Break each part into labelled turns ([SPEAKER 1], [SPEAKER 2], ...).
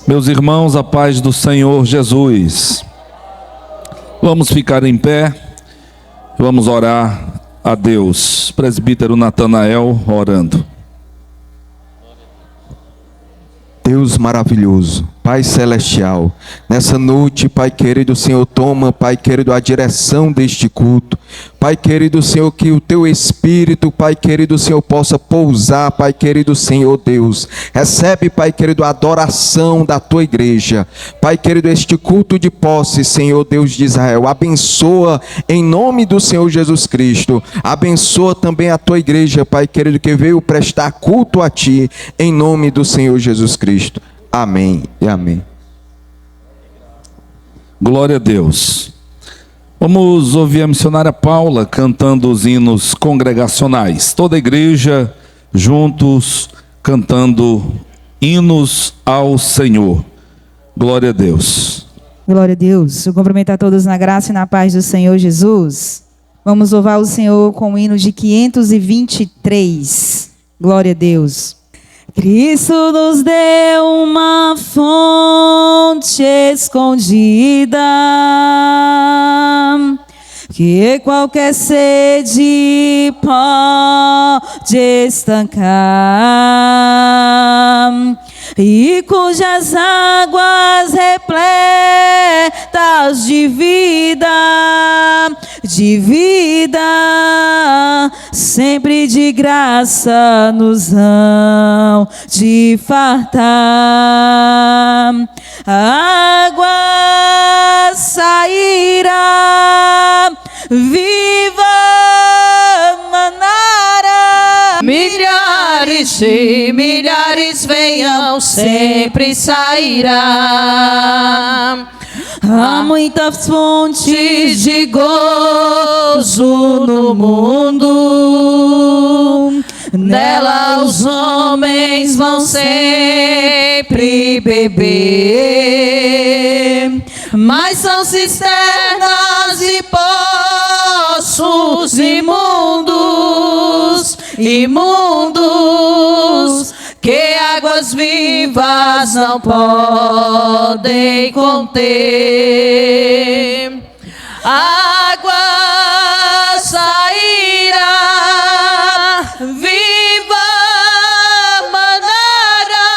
[SPEAKER 1] Meus irmãos, a paz do Senhor Jesus. Vamos ficar em pé, vamos orar a Deus. Presbítero Natanael orando.
[SPEAKER 2] Deus maravilhoso, Pai celestial, nessa noite, Pai querido, Senhor, toma, Pai querido, a direção deste culto. Pai querido, Senhor, que o Teu Espírito, Pai querido, Senhor, possa pousar, Pai querido, Senhor Deus. Recebe, Pai querido, a adoração da Tua igreja. Pai querido, este culto de posse, Senhor Deus de Israel, abençoa em nome do Senhor Jesus Cristo. Abençoa também a Tua igreja, Pai querido, que veio prestar culto a Ti, em nome do Senhor Jesus Cristo. Amém e amém.
[SPEAKER 1] Glória a Deus. Vamos ouvir a missionária Paula cantando os hinos congregacionais. Toda a igreja juntos cantando hinos ao Senhor. Glória a Deus.
[SPEAKER 3] Glória a Deus. Eu cumprimento a todos na graça e na paz do Senhor Jesus. Vamos louvar o Senhor com o hino de 523. Glória a Deus. Cristo nos deu uma fonte escondida, que qualquer sede pode estancar, e cujas águas repletas de vida, sempre de graça nos hão de fartar. A água sairá, viva manará.
[SPEAKER 4] Milhares e milhares venham, sempre sairá.
[SPEAKER 3] Há muitas fontes de gozo no mundo,
[SPEAKER 4] nela os homens vão sempre beber, mas são cisternas e poços imundos, que águas vivas não podem conter. A água sairá, viva manará,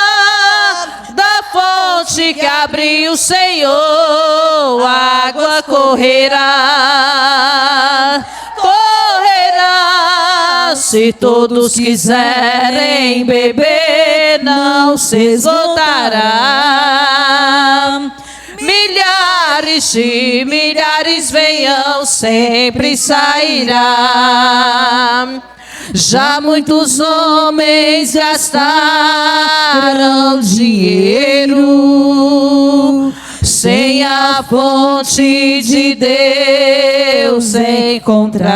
[SPEAKER 4] da fonte que abriu o Senhor, a água correrá. Se todos quiserem beber, não se esgotará. Milhares e milhares venham, sempre sairá. Já muitos homens gastaram dinheiro sem a fonte de Deus encontrar,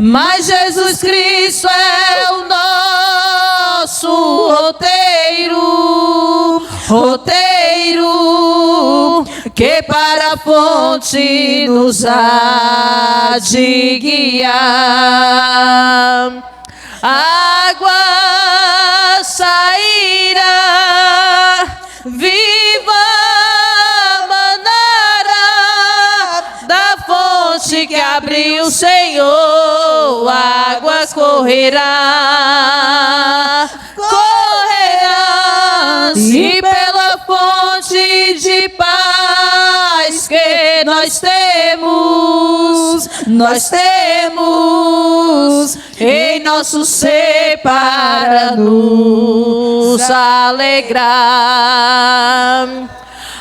[SPEAKER 4] mas Jesus Cristo é o nosso roteiro, que para a fonte nos há de guiar. A água sairá, viva manará, da fonte que abriu o Senhor, águas correrá. E pela fonte de paz que nós temos em nosso ser para nos alegrar.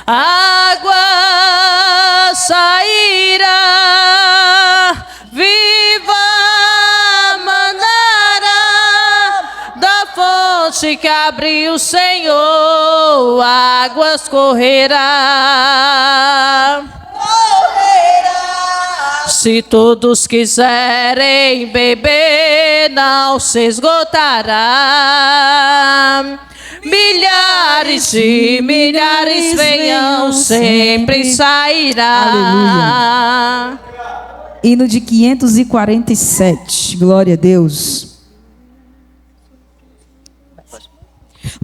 [SPEAKER 4] A água sairá, viva manará, da fonte que abriu o Senhor, águas correrá. Se todos quiserem beber, não se esgotará. Milhares e milhares venham, sempre sairá.
[SPEAKER 3] Aleluia. Hino de 547. Glória a Deus.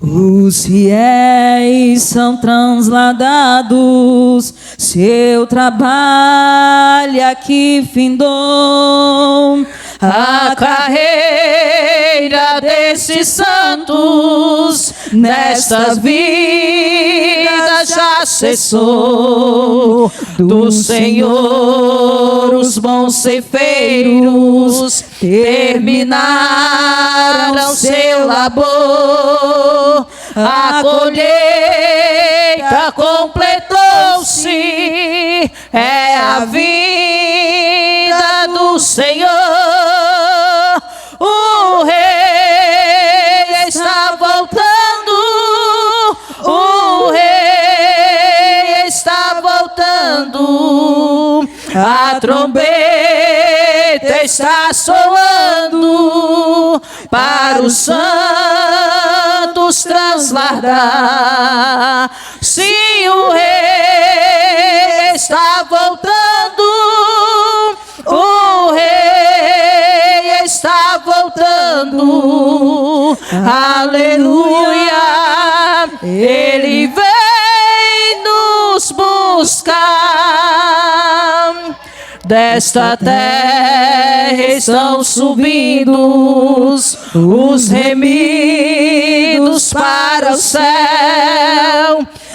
[SPEAKER 3] Os fiéis são transladados, seu trabalho aqui findou.
[SPEAKER 4] A carreira desses santos nestas vidas já cessou. Do Senhor os bons ceifeiros terminaram seu labor. A colheita completou-se, é a vida do Senhor. O rei está voltando, o rei está voltando. A trombeta está soando para os santos transladar. Sim, o rei está voltando, o rei está voltando. Aleluia, ele vem nos buscar. Desta terra estão subindo os remidos para o céu,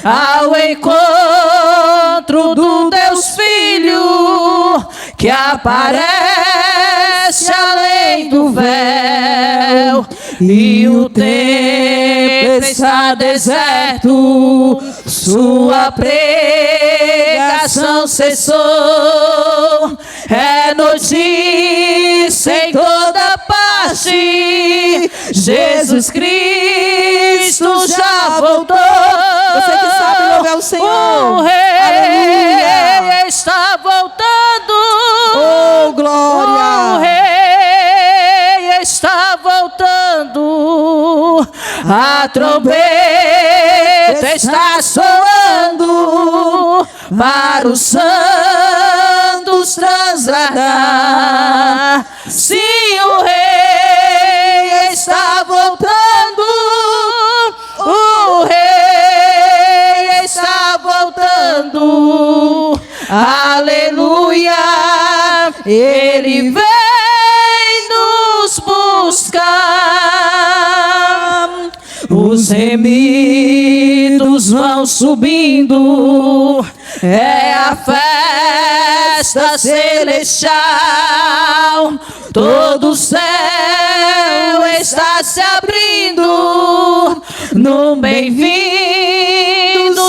[SPEAKER 4] ao encontro do Deus Filho, que aparece além do véu. E o templo está deserto, sua pregação cessou. É notícia em toda parte, Jesus Cristo já voltou.
[SPEAKER 3] Você que sabe louvar o Senhor.
[SPEAKER 4] O rei
[SPEAKER 3] Aleluia.
[SPEAKER 4] está voltando.
[SPEAKER 3] Oh, glória.
[SPEAKER 4] O rei está voltando. A trombeta está soando para os santos transladar. Sim, o rei está voltando, o rei está voltando. Aleluia, ele vem nos buscar. Os remidos vão subindo, é a festa celestial. Todo o céu está se abrindo num bem-vindo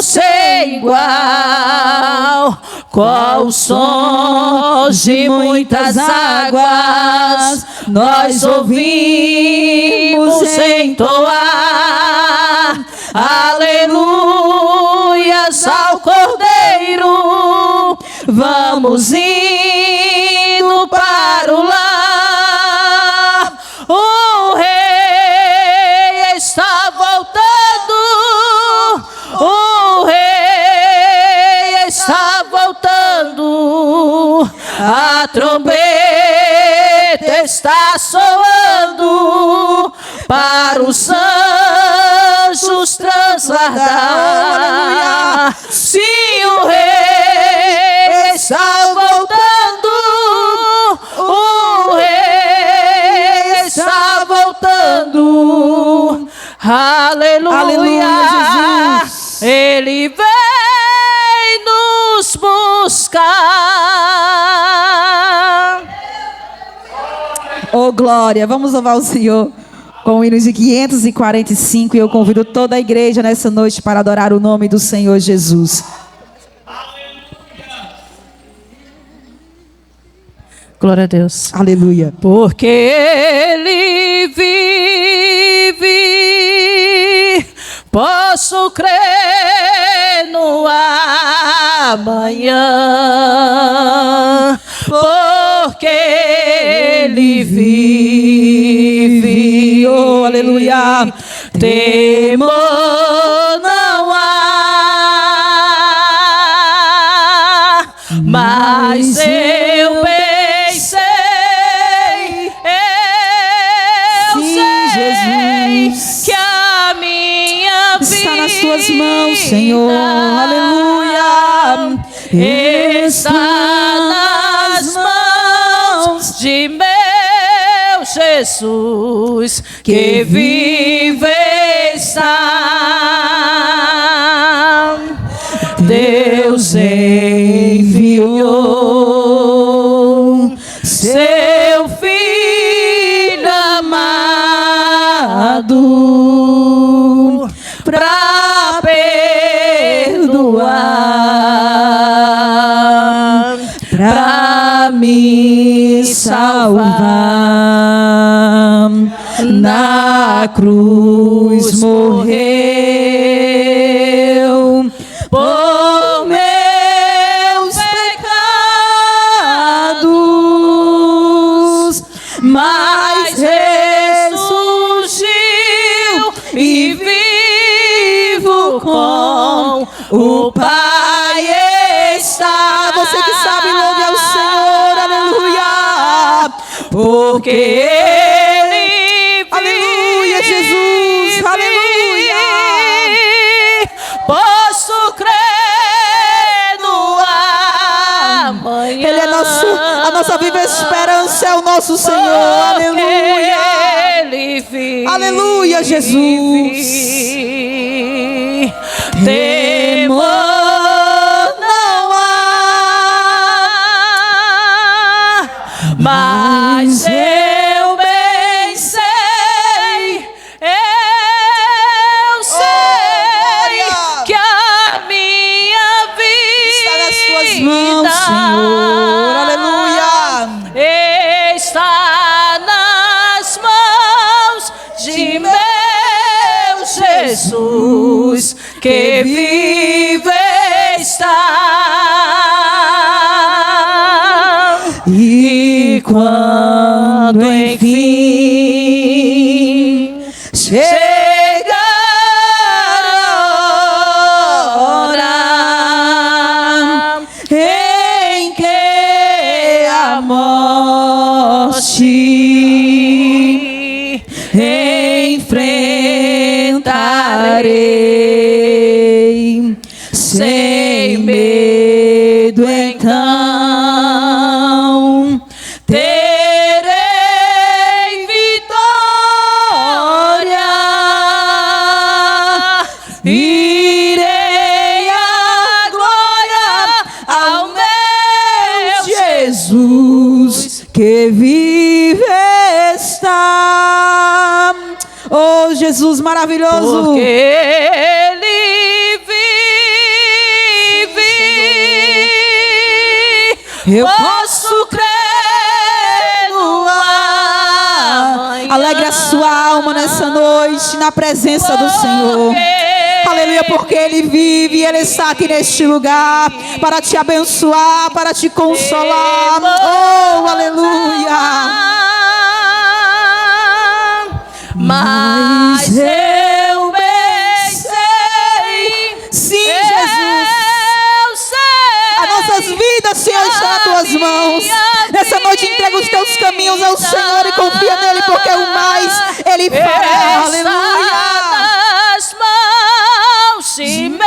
[SPEAKER 4] sem igual. Com os sons de muitas águas, nós ouvimos entoar aleluias ao Cordeiro. Vamos indo para o lar. O rei está voltando, o rei está voltando. A trombeta está soando para os anjos transladar. Se o rei está voltando, o rei está voltando. Aleluia,
[SPEAKER 3] Aleluia, Jesus.
[SPEAKER 4] ele vem nos buscar.
[SPEAKER 3] Oh, glória. Vamos louvar o Senhor com o hino de 545. E eu convido toda a igreja nessa noite para adorar o nome do Senhor Jesus.
[SPEAKER 4] Glória a Deus.
[SPEAKER 3] Aleluia.
[SPEAKER 4] Porque Ele vive, posso crer no amanhã. Porque Ele vive,
[SPEAKER 3] Oh, aleluia.
[SPEAKER 4] temor não há, mas eu pensei, eu
[SPEAKER 3] Sim,
[SPEAKER 4] sei
[SPEAKER 3] Jesus.
[SPEAKER 4] que a minha
[SPEAKER 3] nas tuas mãos, Senhor. Aleluia.
[SPEAKER 4] Está nas mãos de meu Jesus, que vive está. Deus enviou seu Filho amado para perdoar, para me salvar. Na cruz morreu por meus pecados, mas ressurgiu e vivo com o Pai está.
[SPEAKER 3] Você que sabe, louve ao Senhor, aleluia.
[SPEAKER 4] Porque Ele vive,
[SPEAKER 3] Aleluia, Jesus, aleluia.
[SPEAKER 4] Posso crer no amanhã.
[SPEAKER 3] Ele é a nossa viva esperança, é o nosso Senhor, aleluia.
[SPEAKER 4] Ele vive,
[SPEAKER 3] Aleluia, Jesus.
[SPEAKER 4] Temor não há, mas eu bem sei, que a minha vida
[SPEAKER 3] Está nas tuas mãos, Senhor, aleluia.
[SPEAKER 4] está nas mãos de meu Jesus, que vive está.
[SPEAKER 3] E quando enfim chegar a hora em que a morte enfrentarei sem medo, então terei vitória. Irei a glória ao meu Jesus, que vive está. Oh, Jesus maravilhoso.
[SPEAKER 4] Porque Ele vive,
[SPEAKER 3] Eu
[SPEAKER 4] posso crer no amanhã.
[SPEAKER 3] Alegre a sua alma nessa noite, na presença do Senhor. Aleluia, porque Ele vive e Ele está aqui neste lugar para te abençoar, para te consolar. Oh, aleluia.
[SPEAKER 4] Mas eu bem sei,
[SPEAKER 3] Sim, Jesus.
[SPEAKER 4] eu sei,
[SPEAKER 3] As nossas vidas, Senhor, estão nas tuas mãos. Nessa noite entrega os teus caminhos ao Senhor e confia nele, porque o mais Ele fará. Aleluia.
[SPEAKER 4] nas mãos de meu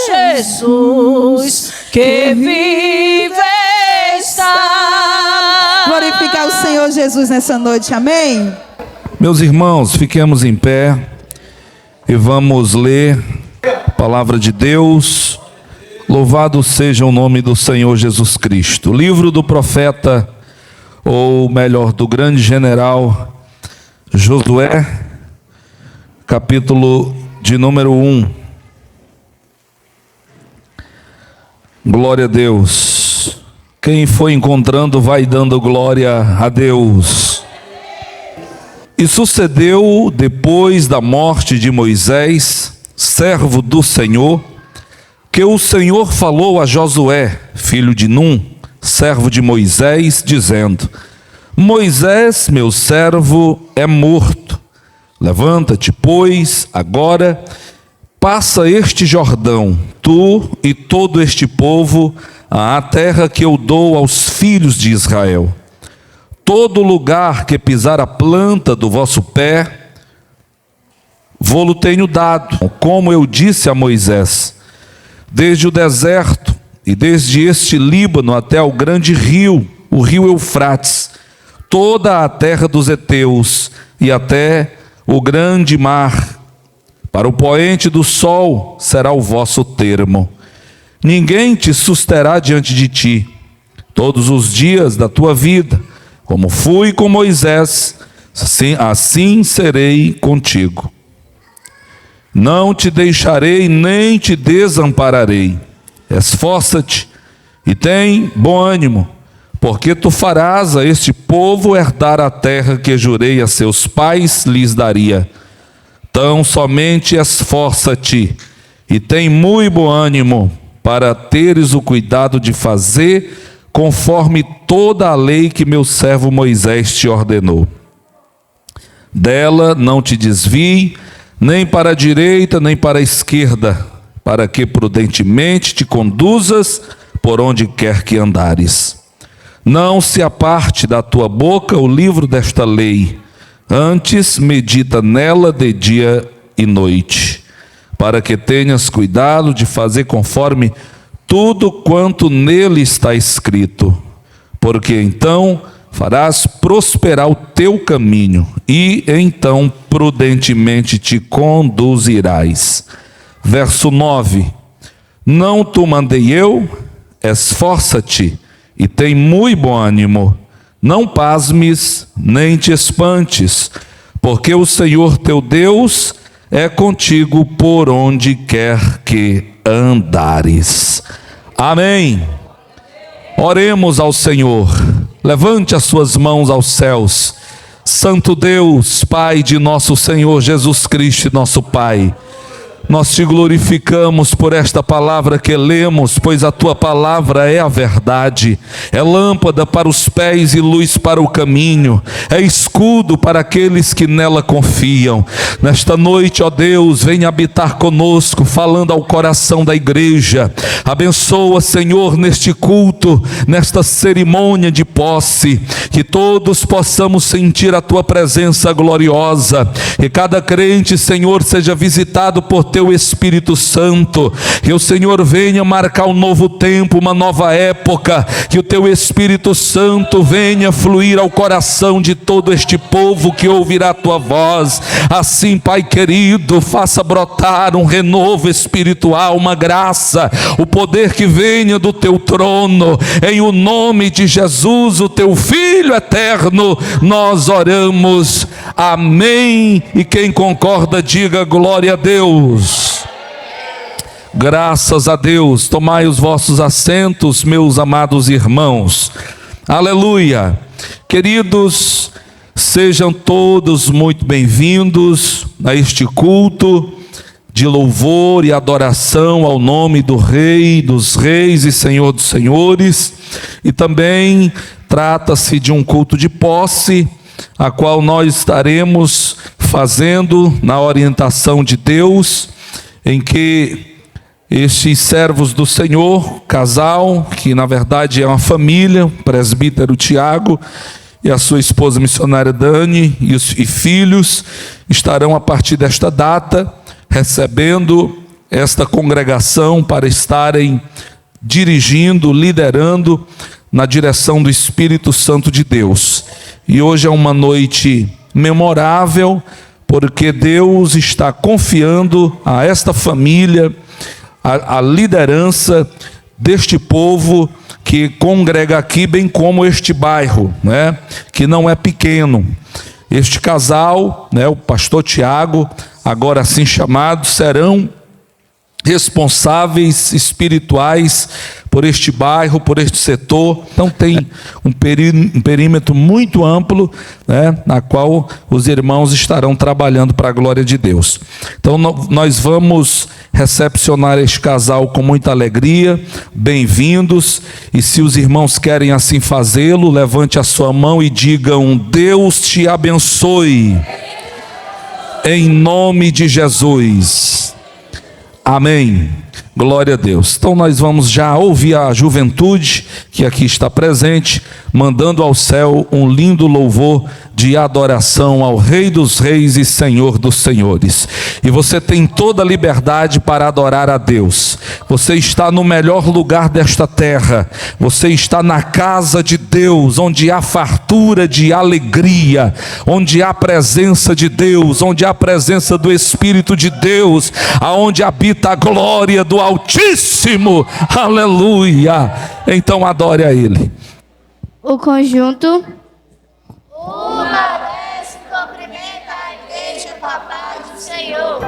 [SPEAKER 4] Jesus, que vive está.
[SPEAKER 3] Glorificar o Senhor Jesus nessa noite, amém?
[SPEAKER 1] Meus irmãos, fiquemos em pé e vamos ler a palavra de Deus. Louvado seja o nome do Senhor Jesus Cristo. Livro do profeta, ou melhor, do grande general Josué, capítulo de número 1. Glória a Deus. Quem foi encontrando vai dando glória a Deus. E sucedeu depois da morte de Moisés, servo do Senhor, que o Senhor falou a Josué, filho de Num, servo de Moisés, dizendo: Moisés, meu servo, é morto. Levanta-te, pois, agora, passa este Jordão, tu e todo este povo, à terra que eu dou aos filhos de Israel. Todo lugar que pisar a planta do vosso pé, vô-lo tenho dado, como eu disse a Moisés, desde o deserto e desde este Líbano até o grande rio, o rio Eufrates, toda a terra dos heteus e até o grande mar. Para o poente do sol será o vosso termo. Ninguém te susterá diante de ti todos os dias da tua vida. Como fui com Moisés, assim serei contigo. Não te deixarei nem te desampararei. Esforça-te e tem bom ânimo, porque tu farás a este povo herdar a terra que jurei a seus pais lhes daria. Tão somente esforça-te e tem muito bom ânimo, para teres o cuidado de fazer conforme toda a lei que meu servo Moisés te ordenou. Dela não te desvie, nem para a direita, nem para a esquerda, para que prudentemente te conduzas por onde quer que andares. Não se aparte da tua boca o livro desta lei, antes medita nela de dia e noite, para que tenhas cuidado de fazer conforme tudo quanto nele está escrito, porque então farás prosperar o teu caminho, e então prudentemente te conduzirás. Verso 9: Não te mandei eu? Esforça-te e tem muito bom ânimo. Não pasmes, nem te espantes, porque o Senhor teu Deus é contigo por onde quer que andares. Amém. Oremos ao Senhor. Levante as suas mãos aos céus. Santo Deus, Pai de nosso Senhor Jesus Cristo, nosso Pai, nós te glorificamos por esta palavra que lemos, pois a tua palavra é a verdade, é lâmpada para os pés e luz para o caminho, é escudo para aqueles que nela confiam. Nesta noite, ó Deus, venha habitar conosco, falando ao coração da igreja. Abençoa, Senhor, neste culto, nesta cerimônia de posse, que todos possamos sentir a tua presença gloriosa, que cada crente, Senhor, seja visitado por teu Espírito Santo, que o Senhor venha marcar um novo tempo, uma nova época, que o teu Espírito Santo venha fluir ao coração de todo este povo que ouvirá a tua voz. Assim, Pai querido, faça brotar um renovo espiritual, uma graça, o poder que venha do teu trono, em o nome de Jesus, o teu Filho eterno, nós oramos, amém. E quem concorda, diga glória a Deus. Graças a Deus. Tomai os vossos assentos, meus amados irmãos. Aleluia. Queridos, sejam todos muito bem-vindos a este culto de louvor e adoração ao nome do Rei dos Reis e Senhor dos Senhores. E também trata-se de um culto de posse, a qual nós estaremos fazendo na orientação de Deus, em que estes servos do Senhor, casal, que na verdade é uma família, o presbítero Tiago e a sua esposa missionária Dani e filhos, estarão a partir desta data recebendo esta congregação para estarem dirigindo, liderando na direção do Espírito Santo de Deus. E hoje é uma noite memorável, porque Deus está confiando a esta família a liderança deste povo que congrega aqui, bem como este bairro, né, que não é pequeno. Este casal, né, o pastor Tiago, agora assim chamado, serão responsáveis espirituais por este bairro, por este setor. Então tem um perímetro muito amplo, né, na qual os irmãos estarão trabalhando para a glória de Deus. Então nós vamos recepcionar este casal com muita alegria. Bem-vindos. E se os irmãos querem assim fazê-lo, levante a sua mão e digam: Deus te abençoe, em nome de Jesus. Amém. Glória a Deus. Então nós vamos já ouvir a juventude que aqui está presente, mandando ao céu um lindo louvor de adoração ao Rei dos Reis e Senhor dos Senhores. E você tem toda a liberdade para adorar a Deus. Você está no melhor lugar desta terra. Você está na casa de Deus, onde há fartura de alegria, onde há presença de Deus, onde há presença do Espírito de Deus, aonde habita a glória do Altíssimo. Aleluia! Então adore a Ele.
[SPEAKER 5] O conjunto.
[SPEAKER 6] Uma vez cumprimenta a igreja com a paz do Senhor.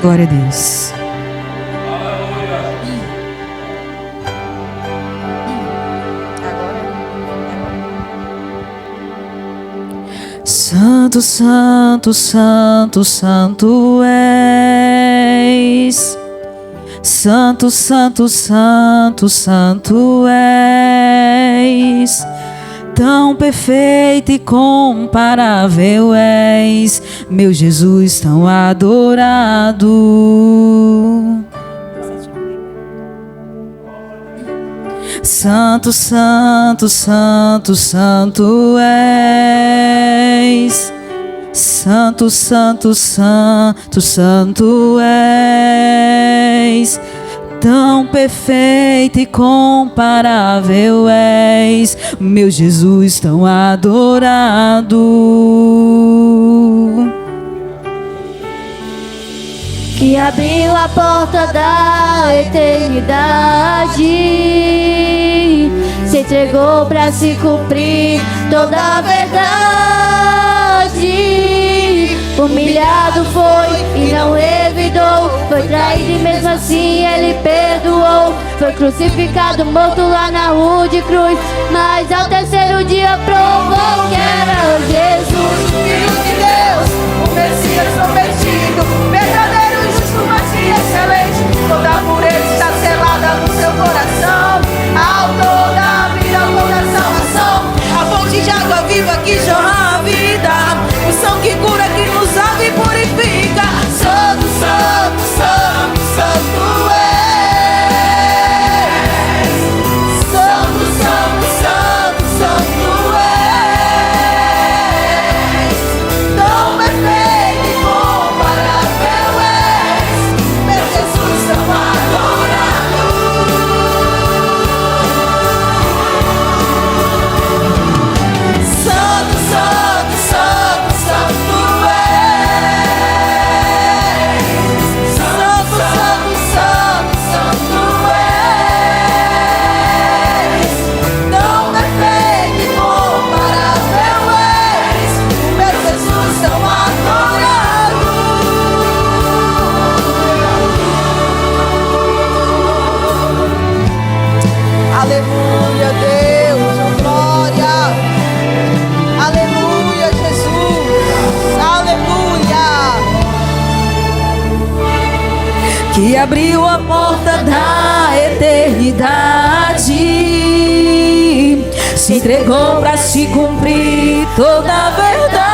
[SPEAKER 3] Glória a Deus. Santo, santo, santo, santo és. Santo, santo, santo, santo és. Tão perfeito e comparável és, meu Jesus tão adorado. Santo, santo, santo, santo és. Santo, santo, santo, santo és. Tão perfeito e comparável és, meu Jesus tão adorado.
[SPEAKER 5] Que abriu a porta da eternidade, se entregou para se cumprir toda a verdade. Humilhado foi e não revidou, foi traído e mesmo assim ele perdoou. Foi crucificado, morto lá na rude cruz, mas ao terceiro dia provou que era Jesus, Filho de Deus, o Messias prometido, verdadeiro, justo, mas que excelente. Toda a pureza está selada no seu coração, autor da vida, autor da salvação.
[SPEAKER 3] A fonte de água viva que jorra a vida, o som que cura, que nos salva e purifica.
[SPEAKER 6] Santo, santo, santo, santo és. Santo, santo, santo, santo és. Tão perfeito e comparável és, meu Jesus tão adorado. Santo, santo, santo, santo és. Santo, santo, santo, santo és. Tão perfeito e comparável és, meu Jesus tão adorado.
[SPEAKER 3] Aleluia, Deus, oh glória. Aleluia, Jesus. Aleluia. Que abriu a porta da eternidade, se entregou para se cumprir toda a verdade.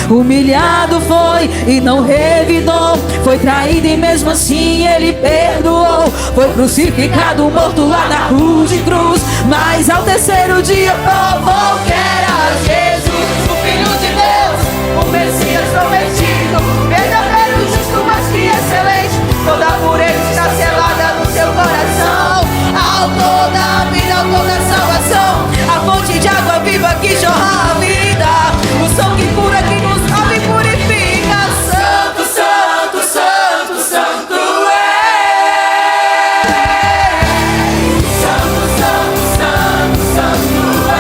[SPEAKER 3] Humilhado foi e não revidou, foi traído e mesmo assim ele perdoou. Foi crucificado, morto lá na cruz, mas ao terceiro dia provou que era Jesus, o Filho de Deus, o Messias prometido, verdadeiro, justo, mas que excelente. Toda a pureza está selada no seu coração, autor da vida, autor da salvação. A fonte de água viva que jorra a vida, o som que cura, que nos salva e purifica.
[SPEAKER 6] Santo, santo, santo, santo és. Santo, santo, santo, santo és.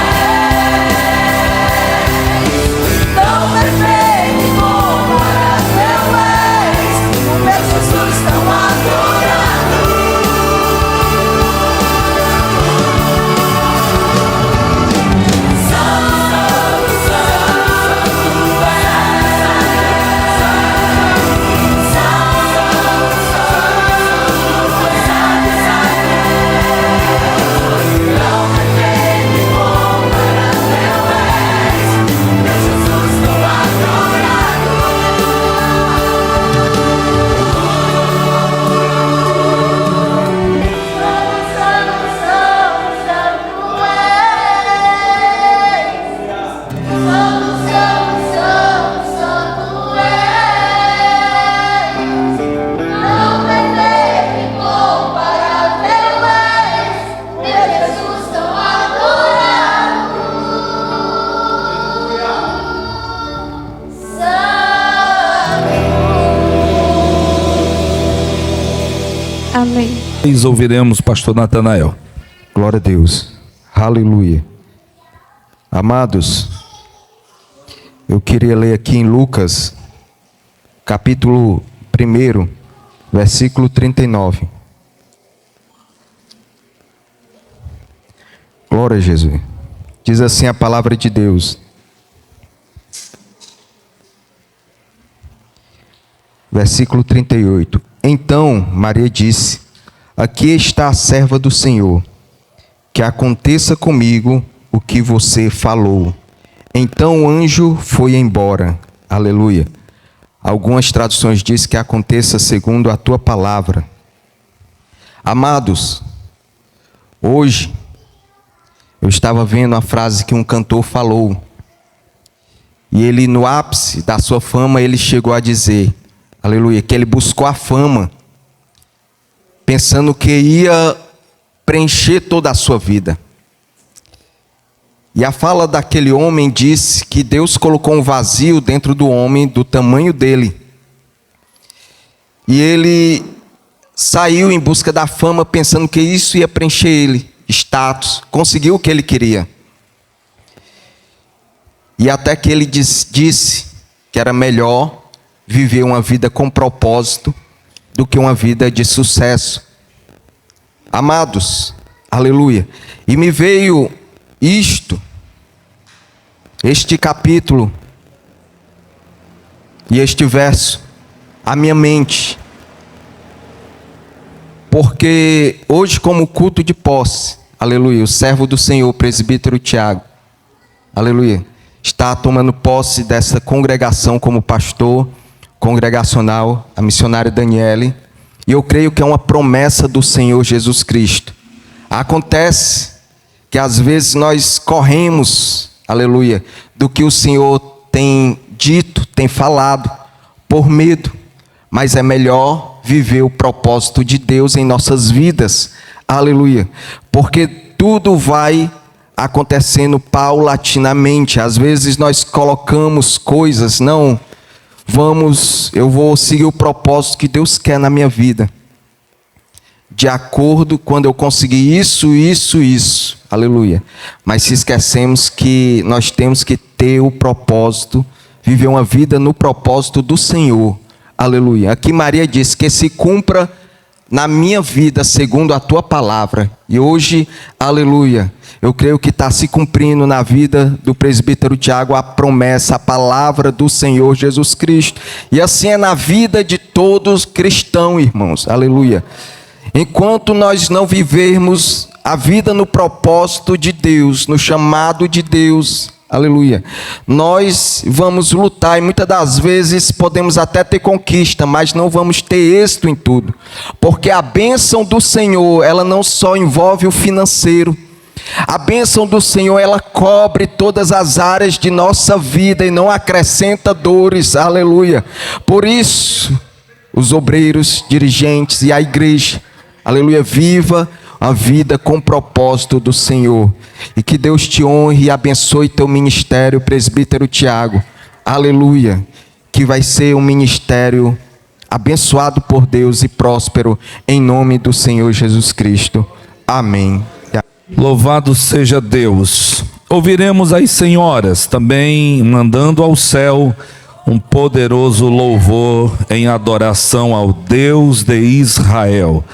[SPEAKER 5] Amém.
[SPEAKER 1] Ouviremos pastor Natanael.
[SPEAKER 2] Glória a Deus. Aleluia. Amados, eu queria ler aqui em Lucas, capítulo 1, versículo 39. Glória a Jesus. Diz assim a palavra de Deus. Versículo 38. Então Maria disse: aqui está a serva do Senhor, que aconteça comigo o que você falou. Então o anjo foi embora. Aleluia. Algumas traduções dizem que aconteça segundo a tua palavra. Amados, hoje eu estava vendo a frase que um cantor falou. E ele, no ápice da sua fama, ele chegou a dizer, aleluia, que ele buscou a fama, pensando que ia preencher toda a sua vida. E a fala daquele homem disse que Deus colocou um vazio dentro do homem do tamanho dele. E ele saiu em busca da fama pensando que isso ia preencher ele, status, conseguiu o que ele queria. E até que ele disse que era melhor viver uma vida com propósito do que uma vida de sucesso. Amados, aleluia. E me veio este capítulo e este verso à minha mente. Porque hoje, como culto de posse, aleluia, o servo do Senhor, o presbítero Tiago, aleluia, está tomando posse dessa congregação como pastor congregacional, a missionária Daniele, e eu creio que é uma promessa do Senhor Jesus Cristo. Acontece que às vezes nós corremos, aleluia, do que o Senhor tem dito, tem falado, por medo, mas é melhor viver o propósito de Deus em nossas vidas, aleluia, porque tudo vai acontecendo paulatinamente. Às vezes nós colocamos coisas, não, eu vou seguir o propósito que Deus quer na minha vida, de acordo quando eu conseguir isso, aleluia, mas se esquecemos que nós temos que ter o propósito, viver uma vida no propósito do Senhor, aleluia. Aqui Maria diz que se cumpra na minha vida segundo a tua palavra, e hoje, aleluia, eu creio que está se cumprindo na vida do presbítero Tiago a promessa, a palavra do Senhor Jesus Cristo, e assim é na vida de todos cristãos, irmãos, aleluia. Enquanto nós não vivermos a vida no propósito de Deus, no chamado de Deus, aleluia, nós vamos lutar e muitas das vezes podemos até ter conquista, mas não vamos ter êxito em tudo, porque a bênção do Senhor, ela não só envolve o financeiro, a bênção do Senhor, ela cobre todas as áreas de nossa vida e não acrescenta dores, aleluia. Por isso, os obreiros, dirigentes e a igreja, aleluia, viva a vida com propósito do Senhor. E que Deus te honre e abençoe teu ministério, presbítero Tiago. Aleluia. Que vai ser um ministério abençoado por Deus e próspero, em nome do Senhor Jesus Cristo. Amém.
[SPEAKER 1] Louvado seja Deus. Ouviremos as senhoras também mandando ao céu um poderoso louvor em adoração ao Deus de Israel.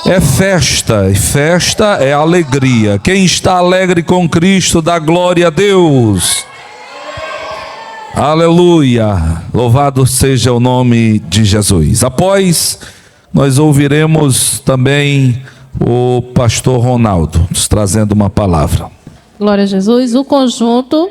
[SPEAKER 1] É festa, e festa é alegria. Quem está alegre com Cristo, dá glória a Deus. Aleluia. Louvado seja o nome de Jesus. Após, nós ouviremos também o pastor Ronaldo nos trazendo uma palavra.
[SPEAKER 4] Glória a Jesus. O conjunto.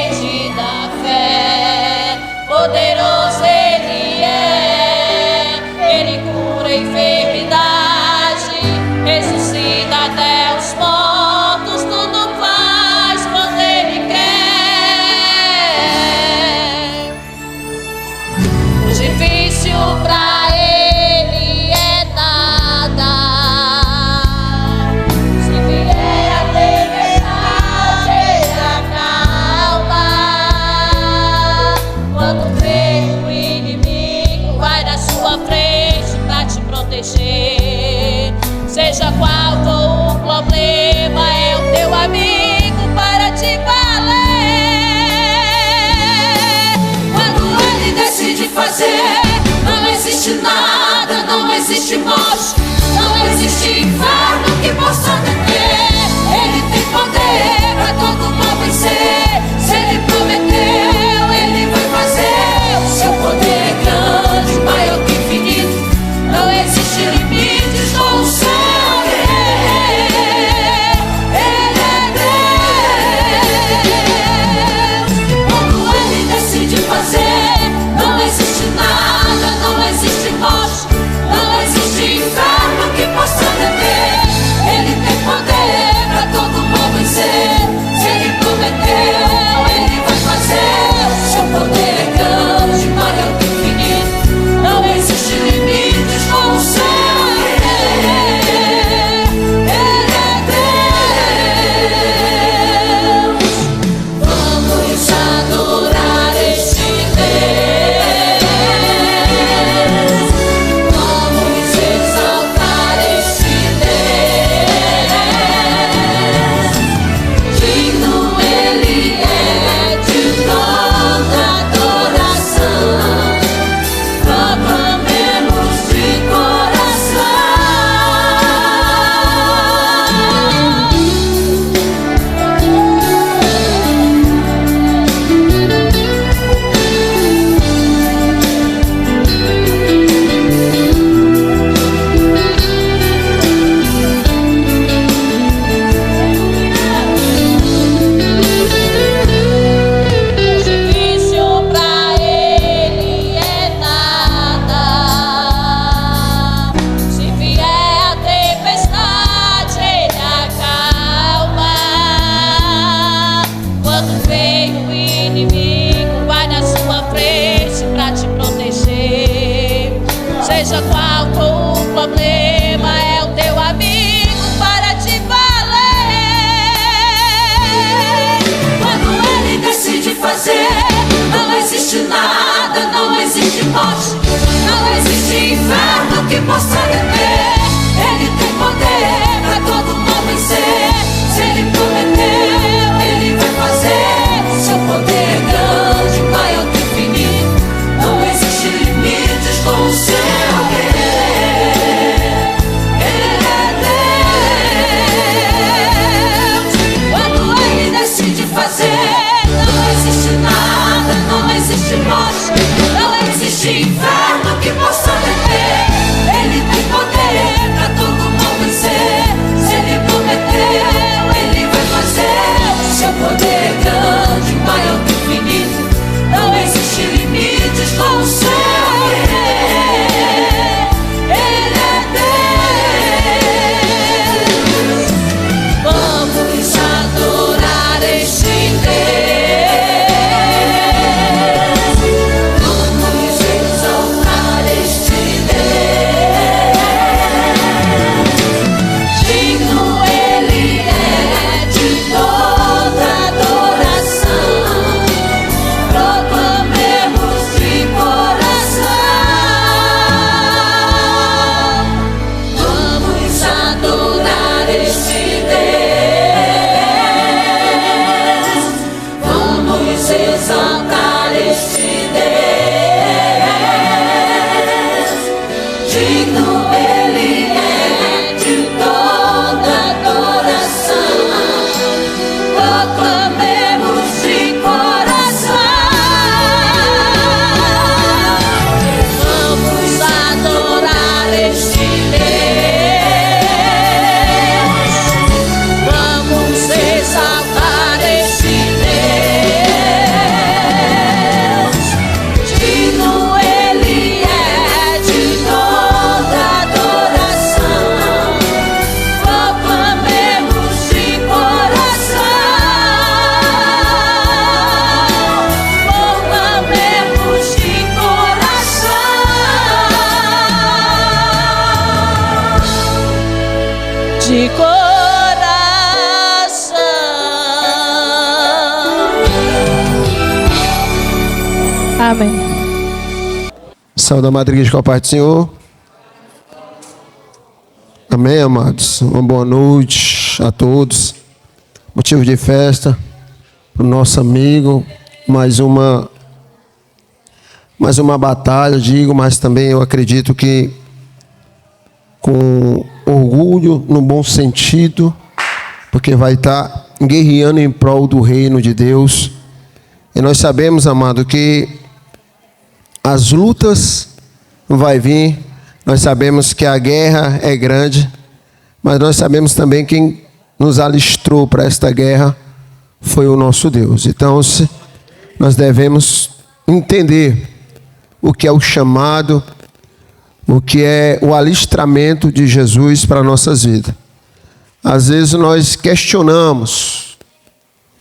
[SPEAKER 6] rede da fé. Poderoso Ele é, Ele cura a enfermidade, ressuscita até os mortos, tudo faz quando Ele quer. O difícil pra Ele é nada. Se vier a tempestade, Ele acalma. Quando vem o inimigo, vai na sua frente pra te proteger. Seja qual for o problema, é o teu amigo para te valer. Quando Ele decide fazer, não existe nada, não existe morte, não existe inferno que possa deter. Ele tem poder pra todo mal vencer. Se Ele prometeu, Ele vai fazer. O seu poder é grande, maior que infinito. Não existe limites com o seu querer. Ele é Deus. Quando Ele decide fazer, não existe nada, não existe morte, não existe inferno que possa deter. Ele tem poder pra todo mal vencer. Se Ele prometeu, Ele vai fazer. O seu poder é grande, maior que infinito. Não existe limites com o seu querer. Ele é Deus. Vamos adorar este Deus. Vamos exaltar este Deus. Digno Ele é de toda adoração. Proclamemos de coração. Difícil pra Ele é nada. Se vier a tempestade, Ele acalma. Quando vem o inimigo, vai na sua frente pra te proteger. Seja qual for o problema, é o teu amigo para te valer. Quando Ele decide fazer, não existe nada, não existe morte, não existe inferno que possa deter. Ele tem poder pra todo mal vencer. Se Ele prometeu, Ele vai fazer. Seu poder é grande, maior que infinito. Não existe limites com o seu querer. Ele é Deus. Quando Ele decide fazer, não existe nada, não existe morte, não existe inferno que possa deter. Ele tem poder pra todo mal vencer. Se Ele prometeu, Ele vai fazer. Seu poder é grande, maior que infinito. Não existe limites com o seu querer. Ele é Deus. Vamos adorar este Deus. Vamos exaltar este Deus. Digno Ele é de toda adoração. Proclamemos de coração. Vamos adorar este Deus. Vamos exaltar este Deus. Digno Ele é de toda adoração. Proclamemos de coração. Vamos adorar este Deus. Vamos exaltar este Deus. de coração.
[SPEAKER 4] Amém.
[SPEAKER 7] Saúde a amada igreja com a paz do Senhor. Amém, amados. Uma boa noite a todos. Motivo de festa para o nosso amigo. Mais uma batalha, digo, mas também eu acredito que com orgulho, no bom sentido, porque vai estar guerreando em prol do reino de Deus. E nós sabemos, amado, que as lutas vai vir, nós sabemos que a guerra é grande, mas nós sabemos também que quem nos alistrou para esta guerra foi o nosso Deus. Então, nós devemos entender o que é o chamado, o que é o alistramento de Jesus para nossas vidas. Às vezes nós questionamos,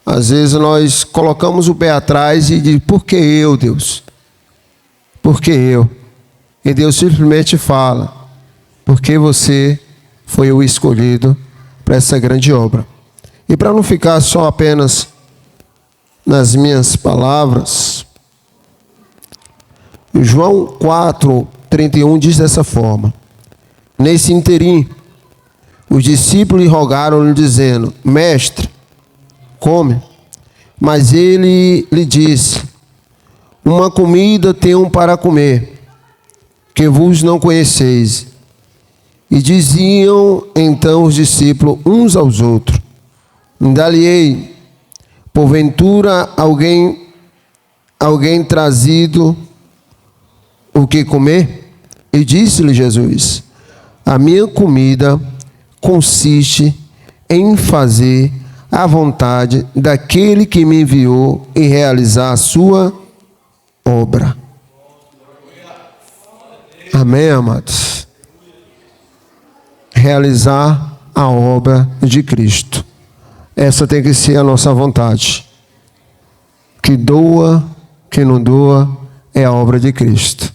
[SPEAKER 7] às vezes nós colocamos o pé atrás e dizemos, por que eu, Deus? Por que eu? E Deus simplesmente fala, porque você foi o escolhido para essa grande obra. E para não ficar só apenas nas minhas palavras, João 4:31 diz dessa forma: nesse interim, os discípulos lhe rogaram-lhe dizendo, mestre, come. Mas ele lhe disse, uma comida tenho para comer, que vos não conheceis. E diziam então os discípulos uns aos outros, dá-lhe-ei, porventura alguém trazido o que comer? E disse-lhe Jesus, a minha comida consiste em fazer a vontade daquele que me enviou e realizar a sua obra. Amém, amados? Realizar a obra de Cristo. Essa tem que ser a nossa vontade. Que doa, que não doa, é a obra de Cristo.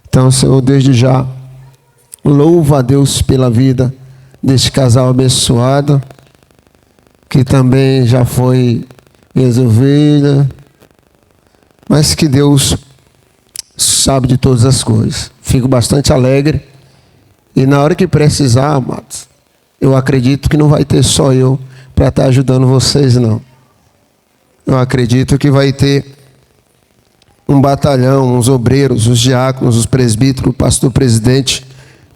[SPEAKER 7] Então, Senhor, desde já, louva a Deus pela vida deste casal abençoado, que também já foi minhas ovelhas, mas que Deus sabe de todas as coisas. Fico bastante alegre. E na hora que precisar, amados, eu acredito que não vai ter só eu para estar ajudando vocês, não. Eu acredito que vai ter um batalhão, uns obreiros, os diáconos, os presbíteros, o pastor-presidente,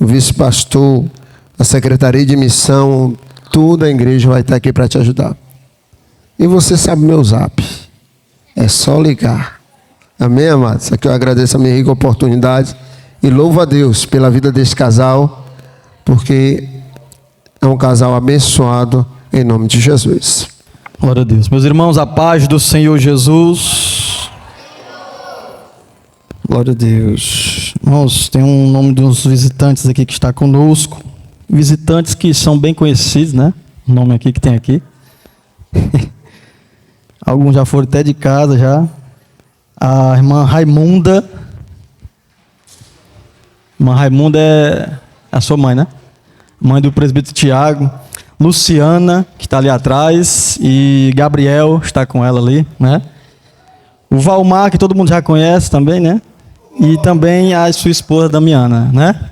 [SPEAKER 7] o vice-pastor, a secretaria de missão, toda a igreja vai estar aqui para te ajudar. E você sabe meu zap. É só ligar. Amém, amados? Aqui eu agradeço a minha rica oportunidade e louvo a Deus pela vida desse casal, porque é um casal abençoado em nome de Jesus.
[SPEAKER 8] Glória a Deus. Meus irmãos, a paz do Senhor Jesus. Glória a Deus. Irmãos, tem um nome de uns visitantes aqui que está conosco. Visitantes que são bem conhecidos, né? O nome aqui que tem aqui. Alguns já foram até de casa já. A irmã Raimunda. Irmã Raimunda é a sua mãe, né? Mãe do presbítero Tiago. Luciana, que está ali atrás. E Gabriel, está com ela ali, né? O Valmar, que todo mundo já conhece também, né? E também a sua esposa Damiana, né?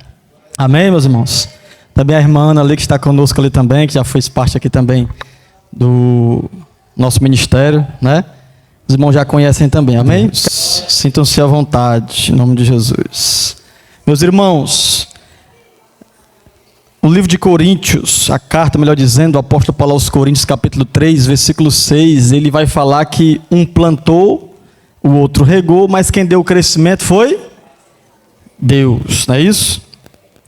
[SPEAKER 8] Amém, meus irmãos? Também a irmã Ana ali, que está conosco ali também, que já fez parte aqui também do nosso ministério, né? Os irmãos já conhecem também, amém? Sintam-se à vontade, em nome de Jesus. Meus irmãos, o livro de Coríntios, a carta, melhor dizendo, do apóstolo Paulo aos Coríntios, capítulo 3, versículo 6, ele vai falar que um plantou, o outro regou, mas quem deu o crescimento foi Deus, não é isso?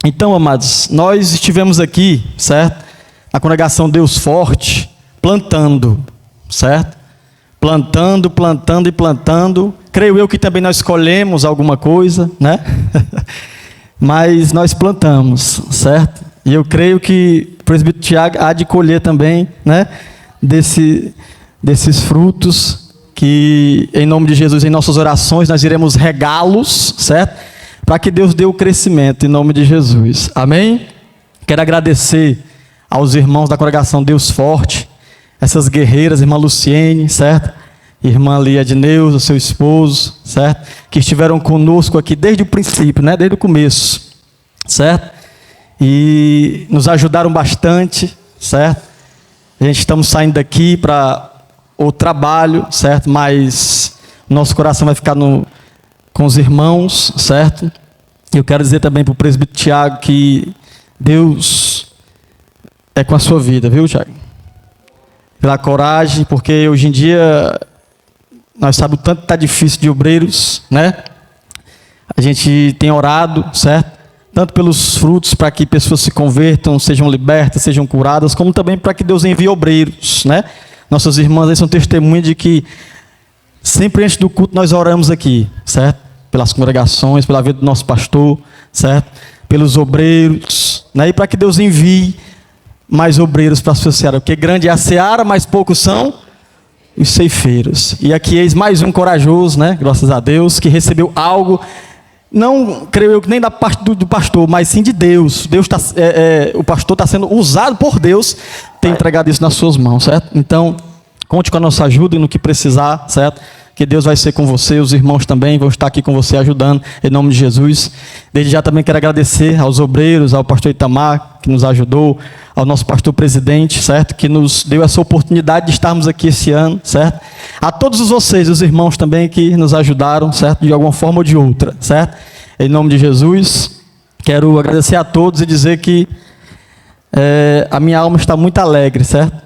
[SPEAKER 8] Então, amados, nós estivemos aqui, certo? A congregação Deus Forte, plantando, certo? Plantando, plantando e plantando. Creio eu que também nós colhemos alguma coisa, né? Mas nós plantamos, certo? E eu creio que o presbítero Tiago há de colher também, né? Desses frutos que, em nome de Jesus, em nossas orações, nós iremos regá-los, certo? Para que Deus dê o crescimento, em nome de Jesus. Amém? Quero agradecer aos irmãos da congregação Deus Forte, essas guerreiras, irmã Luciene, certo? Irmã Lia de Neuza, seu esposo, certo? Que estiveram conosco aqui desde o princípio, né? Desde o começo, certo? E nos ajudaram bastante, certo? A gente estamos saindo daqui para o trabalho, certo? Mas nosso coração vai ficar com os irmãos, certo? Eu quero dizer também para o presbítero Tiago que Deus é com a sua vida, viu, Tiago? Pela coragem, porque hoje em dia nós sabemos o tanto que está difícil de obreiros, né? A gente tem orado, certo? Tanto pelos frutos para que pessoas se convertam, sejam libertas, sejam curadas, como também para que Deus envie obreiros, né? Nossas irmãs aí são testemunhas de que sempre antes do culto nós oramos aqui, certo? Pelas congregações, pela vida do nosso pastor, certo? Pelos obreiros, né? E para que Deus envie mais obreiros para a sua seara, porque grande é a seara, mas poucos são os ceifeiros. E aqui eis mais um corajoso, né? Graças a Deus, que recebeu algo, não creio eu que nem da parte do pastor, mas sim de Deus. O pastor está sendo usado por Deus, tem entregado isso nas suas mãos, certo? Então, conte com a nossa ajuda e no que precisar, certo? Que Deus vai ser com você, os irmãos também vão estar aqui com você ajudando, em nome de Jesus. Desde já também quero agradecer aos obreiros, ao pastor Itamar, que nos ajudou, ao nosso pastor presidente, certo? Que nos deu essa oportunidade de estarmos aqui esse ano, certo? A todos vocês, os irmãos também que nos ajudaram, certo? De alguma forma ou de outra, certo? Em nome de Jesus, quero agradecer a todos e dizer que a minha alma está muito alegre, certo?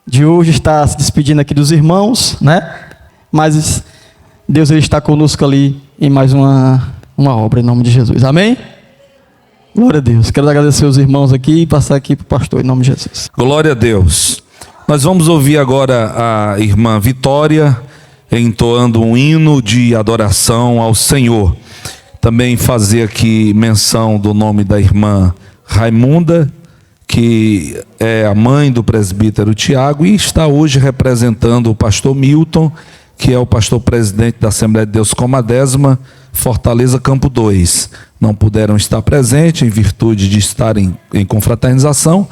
[SPEAKER 8] De hoje estar se despedindo aqui dos irmãos, né? Mas Deus ele está conosco ali em mais uma obra, em nome de Jesus. Amém? Glória a Deus. Quero agradecer os irmãos aqui e passar aqui para o pastor, em nome de Jesus.
[SPEAKER 1] Glória a Deus. Nós vamos ouvir agora a irmã Vitória entoando um hino de adoração ao Senhor. Também fazer aqui menção do nome da irmã Raimunda, que é a mãe do presbítero Tiago e está hoje representando o pastor Milton, que é o pastor presidente da Assembleia de Deus Comadésima, Fortaleza Campo 2. Não puderam estar presentes em virtude de estarem em confraternização,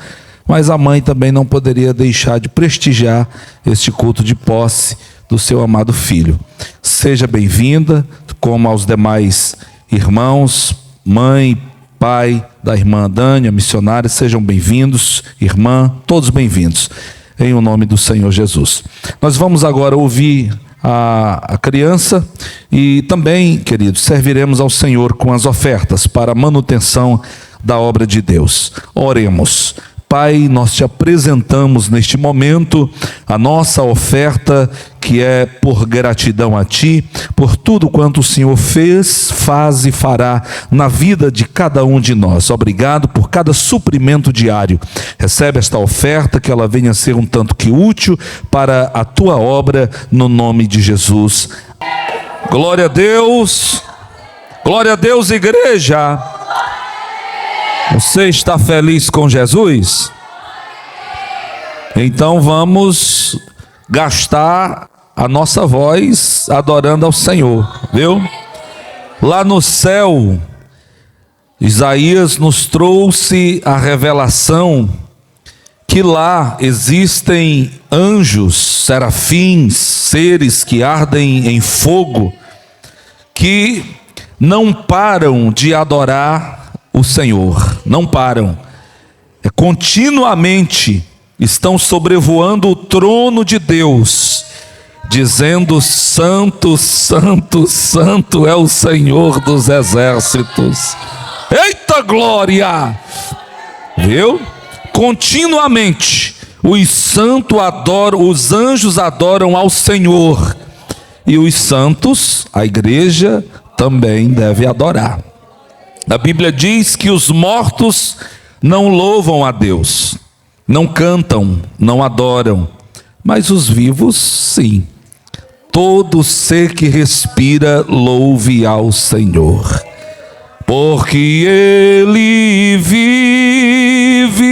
[SPEAKER 1] mas a mãe também não poderia deixar de prestigiar este culto de posse do seu amado filho. Seja bem-vinda, como aos demais irmãos, mãe, pai da irmã Dânia, missionária, sejam bem-vindos, irmã, todos bem-vindos, em o nome do Senhor Jesus. Nós vamos agora ouvir a criança e também, queridos, serviremos ao Senhor com as ofertas para a manutenção da obra de Deus. Oremos. Pai, nós te apresentamos neste momento a nossa oferta, que é por gratidão a Ti, por tudo quanto o Senhor fez, faz e fará na vida de cada um de nós. Obrigado por cada suprimento diário. Recebe esta oferta, que ela venha ser um tanto que útil para a Tua obra, no nome de Jesus. Glória a Deus. Glória a Deus, igreja. Você está feliz com Jesus? Então vamos gastar a nossa voz adorando ao Senhor, viu? Lá no céu, Isaías nos trouxe a revelação que lá existem anjos, serafins, seres que ardem em fogo, que não param de adorar o Senhor, não param, continuamente estão sobrevoando o trono de Deus, dizendo: Santo, Santo, Santo é o Senhor dos exércitos. Eita glória! Viu? Continuamente os santos adoram, os anjos adoram ao Senhor, e os santos, a igreja, também deve adorar. A Bíblia diz que os mortos não louvam a Deus, não cantam, não adoram, mas os vivos sim. Todo ser que respira louve ao Senhor, porque Ele vive.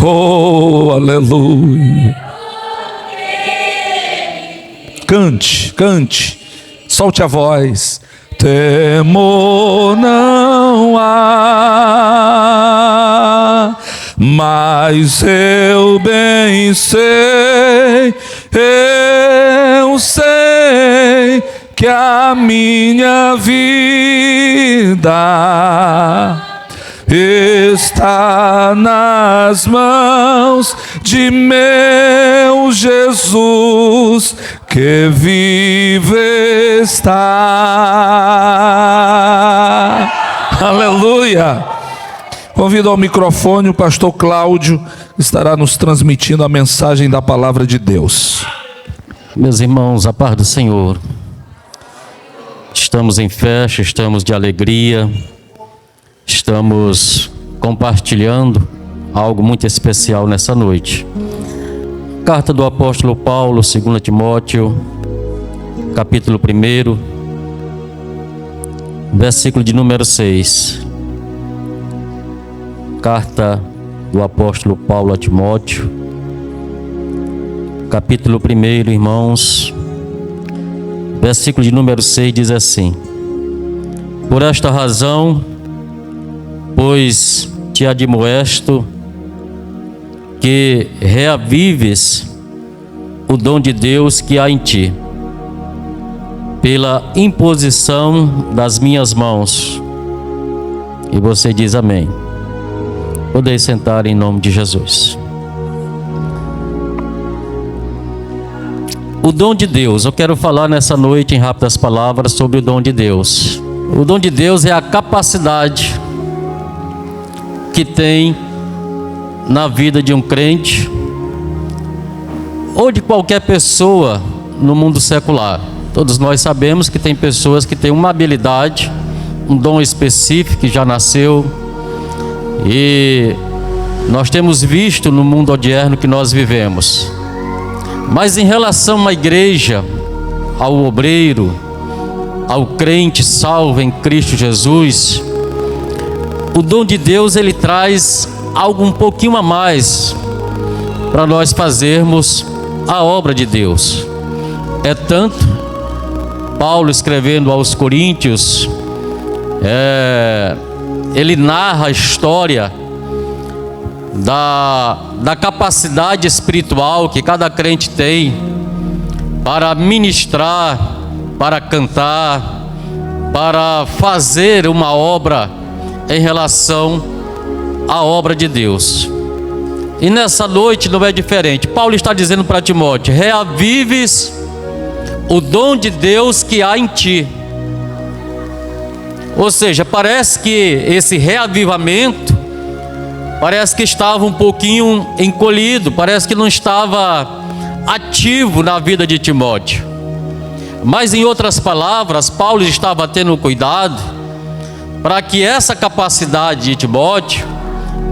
[SPEAKER 1] Oh, aleluia. Cante, cante, solte a voz, temor não há, mas eu bem sei, eu sei que a minha vida está nas mãos de meu Jesus, que vive está. Aleluia! Convido ao microfone o pastor Cláudio, que estará nos transmitindo a mensagem da palavra de Deus.
[SPEAKER 9] Meus irmãos, a paz do Senhor. Estamos em festa, estamos de alegria, estamos compartilhando algo muito especial nessa noite. Carta do apóstolo Paulo, 2 Timóteo, capítulo 1, versículo de número 6. Carta do apóstolo Paulo a Timóteo, capítulo 1, irmãos, versículo de número 6 diz assim: por esta razão, pois te admoesto que reavives o dom de Deus que há em ti, pela imposição das minhas mãos. E você diz amém. Podeis sentar em nome de Jesus. O dom de Deus, eu quero falar nessa noite em rápidas palavras sobre o dom de Deus. O dom de Deus é a capacidade que tem na vida de um crente ou de qualquer pessoa no mundo secular. Todos nós sabemos que tem pessoas que têm uma habilidade, um dom específico que já nasceu, e nós temos visto no mundo odierno que nós vivemos. Mas em relação à igreja, ao obreiro, ao crente salvo em Cristo Jesus, o dom de Deus, ele traz algo um pouquinho a mais para nós fazermos a obra de Deus. É tanto, Paulo escrevendo aos Coríntios, ele narra a história da capacidade espiritual que cada crente tem para ministrar, para cantar, para fazer uma obra em relação à obra de Deus. E nessa noite não é diferente. Paulo está dizendo para Timóteo: reavives o dom de Deus que há em ti. Ou seja, parece que esse reavivamento parece que estava um pouquinho encolhido, parece que não estava ativo na vida de Timóteo. Mas em outras palavras, Paulo estava tendo cuidado para que essa capacidade de Timóteo,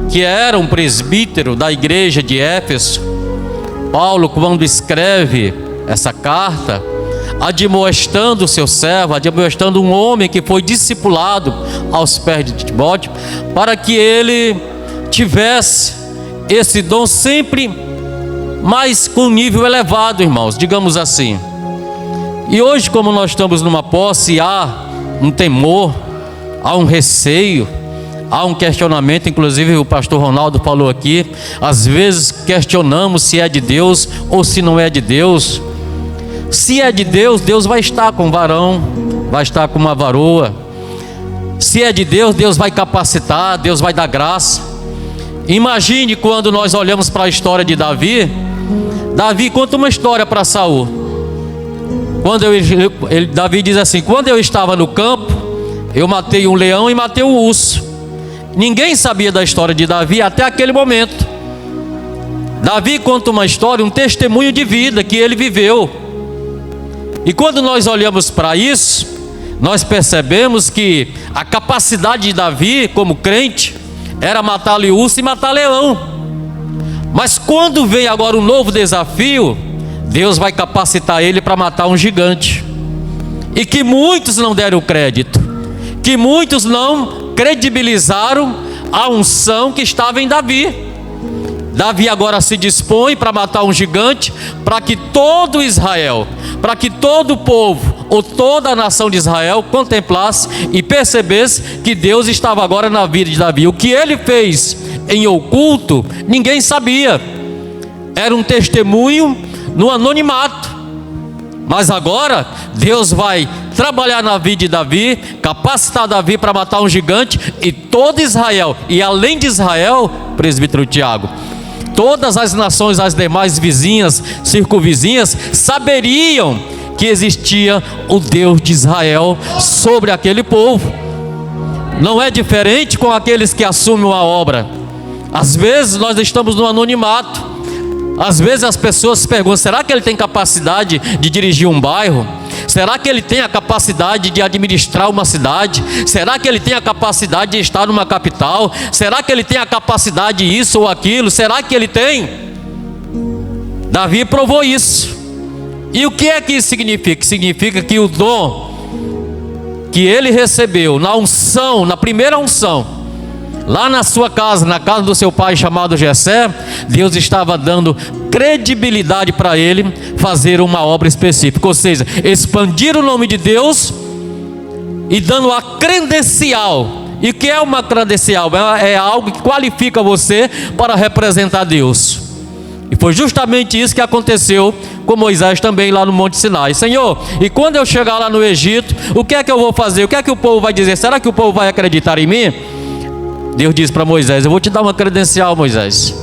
[SPEAKER 9] que era um presbítero da igreja de Éfeso, Paulo, quando escreve essa carta, admoestando o seu servo, admoestando um homem que foi discipulado aos pés de Timóteo, para que ele tivesse esse dom sempre mais com nível elevado, irmãos, digamos assim. E hoje, como nós estamos numa posse, há um temor, há um receio, há um questionamento. Inclusive o pastor Ronaldo falou aqui, às vezes questionamos se é de Deus ou se não é de Deus. Se é de Deus, Deus vai estar com um varão, vai estar com uma varoa. Se é de Deus, Deus vai capacitar, Deus vai dar graça. Imagine quando nós olhamos para a história de Davi. Davi conta uma história para Saul. Davi diz assim: quando eu estava no campo, eu matei um leão e matei um urso. Ninguém sabia da história de Davi até aquele momento. Davi conta uma história, um testemunho de vida que ele viveu. E quando nós olhamos para isso, nós percebemos que a capacidade de Davi como crente era matar urso e matar leão. Mas quando vem agora um novo desafio, Deus vai capacitar ele para matar um gigante. E que muitos não deram crédito, que muitos não credibilizaram a unção que estava em Davi. Davi agora se dispõe para matar um gigante, para que todo Israel, para que todo o povo ou toda a nação de Israel contemplasse e percebesse que Deus estava agora na vida de Davi. O que ele fez em oculto, ninguém sabia. Era um testemunho no anonimato. Mas agora, Deus vai trabalhar na vida de Davi, capacitar Davi para matar um gigante, e todo Israel, e além de Israel, presbítero Tiago, todas as nações, as demais vizinhas, circunvizinhas, saberiam que existia o Deus de Israel sobre aquele povo. Não é diferente com aqueles que assumem uma obra. Às vezes nós estamos no anonimato. Às vezes as pessoas se perguntam: será que ele tem capacidade de dirigir um bairro? Será que ele tem a capacidade de administrar uma cidade? Será que ele tem a capacidade de estar numa capital? Será que ele tem a capacidade de isso ou aquilo? Será que ele tem? Davi provou isso. E o que é que isso significa? Significa que o dom que ele recebeu na unção, na primeira unção, lá na sua casa, na casa do seu pai chamado Jessé, Deus estava dando credibilidade para ele fazer uma obra específica, ou seja, expandir o nome de Deus e dando a credencial. E o que é uma credencial? É algo que qualifica você para representar Deus. E foi justamente isso que aconteceu com Moisés também lá no Monte Sinai. Senhor, e quando eu chegar lá no Egito, o que é que eu vou fazer? O que é que o povo vai dizer? Será que o povo vai acreditar em mim? Deus disse para Moisés: eu vou te dar uma credencial, Moisés.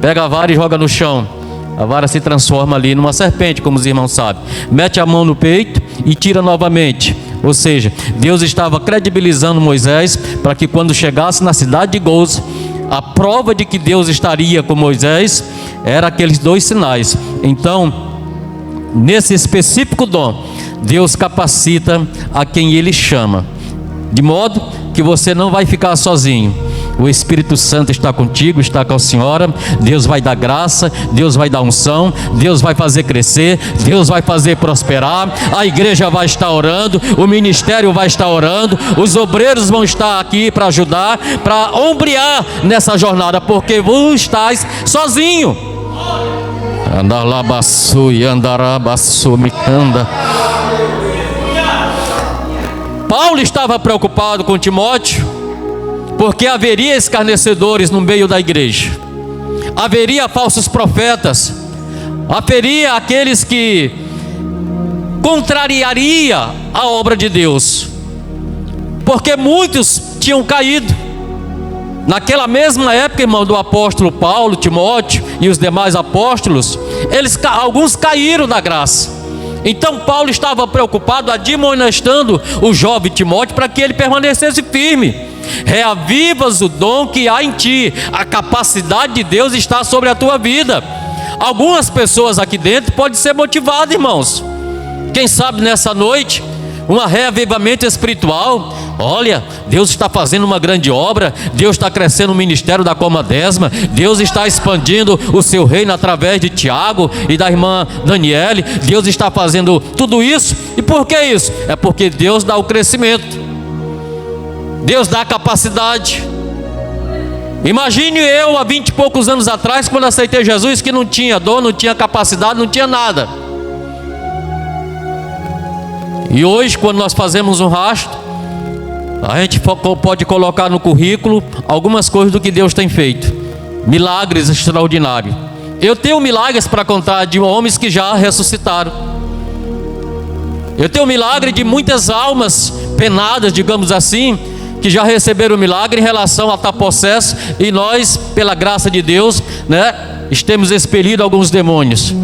[SPEAKER 9] Pega a vara e joga no chão. A vara se transforma ali numa serpente, como os irmãos sabem. Mete a mão no peito e tira novamente. Ou seja, Deus estava credibilizando Moisés para que quando chegasse na cidade de Gozo, a prova de que Deus estaria com Moisés era aqueles dois sinais. Então, nesse específico dom, Deus capacita a quem Ele chama, de modo que você não vai ficar sozinho. O Espírito Santo está contigo, está com a senhora. Deus vai dar graça, Deus vai dar unção, Deus vai fazer crescer, Deus vai fazer prosperar. A igreja vai estar orando, o ministério vai estar orando, os obreiros vão estar aqui para ajudar, para ombrear nessa jornada, porque você estás sozinho. Andarabaçu e andarabaçu me anda. Paulo estava preocupado com Timóteo, porque haveria escarnecedores no meio da igreja, haveria falsos profetas, haveria aqueles que contrariaria a obra de Deus, porque muitos tinham caído. Naquela mesma época, irmão, do apóstolo Paulo, Timóteo e os demais apóstolos, alguns caíram da graça. Então Paulo estava preocupado, admoestando o jovem Timóteo para que ele permanecesse firme. Reavivas o dom que há em ti, a capacidade de Deus está sobre a tua vida. Algumas pessoas aqui dentro podem ser motivadas, irmãos. Quem sabe nessa noite, um reavivamento espiritual. Olha, Deus está fazendo uma grande obra, Deus está crescendo o ministério da Comadesma, Deus está expandindo o seu reino através de Tiago e da irmã Daniele. Deus está fazendo tudo isso. E por que isso? É porque Deus dá o crescimento, Deus dá a capacidade. Imagine eu há 20 e poucos anos atrás, quando aceitei Jesus, que não tinha dom, não tinha capacidade, não tinha nada. E hoje, quando nós fazemos um rastro, a gente pode colocar no currículo algumas coisas do que Deus tem feito. Milagres extraordinários. Eu tenho milagres para contar de homens que já ressuscitaram. Eu tenho milagre de muitas almas penadas, digamos assim, que já receberam milagre em relação a estar possesso, e nós, pela graça de Deus, temos expelido alguns demônios.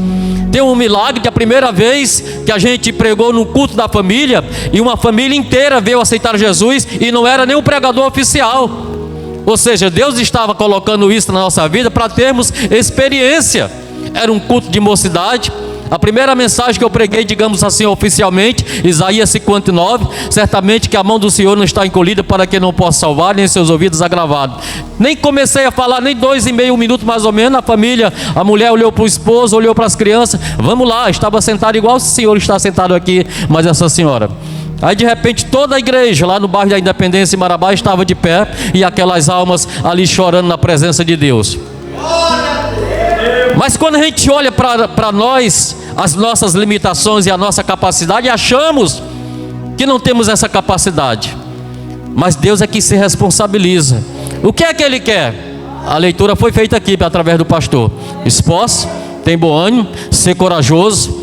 [SPEAKER 9] Tem um milagre que a primeira vez que a gente pregou no culto da família, e uma família inteira veio aceitar Jesus, e não era nem um pregador oficial. Ou seja, Deus estava colocando isso na nossa vida para termos experiência. Era um culto de mocidade. A primeira mensagem que eu preguei, digamos assim, oficialmente, Isaías 59, certamente que a mão do Senhor não está encolhida para que não possa salvar, nem seus ouvidos agravados. Nem comecei a falar, nem 2,5 minutos mais ou menos, a família, a mulher olhou para o esposo, olhou para as crianças, vamos lá, estava sentado igual o senhor está sentado aqui, mas essa senhora. Aí de repente toda a igreja lá no bairro da Independência em Marabá estava de pé, e aquelas almas ali chorando na presença de Deus. Mas quando a gente olha para nós, as nossas limitações e a nossa capacidade, achamos que não temos essa capacidade. Mas Deus é que se responsabiliza. O que é que Ele quer? A leitura foi feita aqui através do pastor. Esforce, tem bom ânimo, ser corajoso,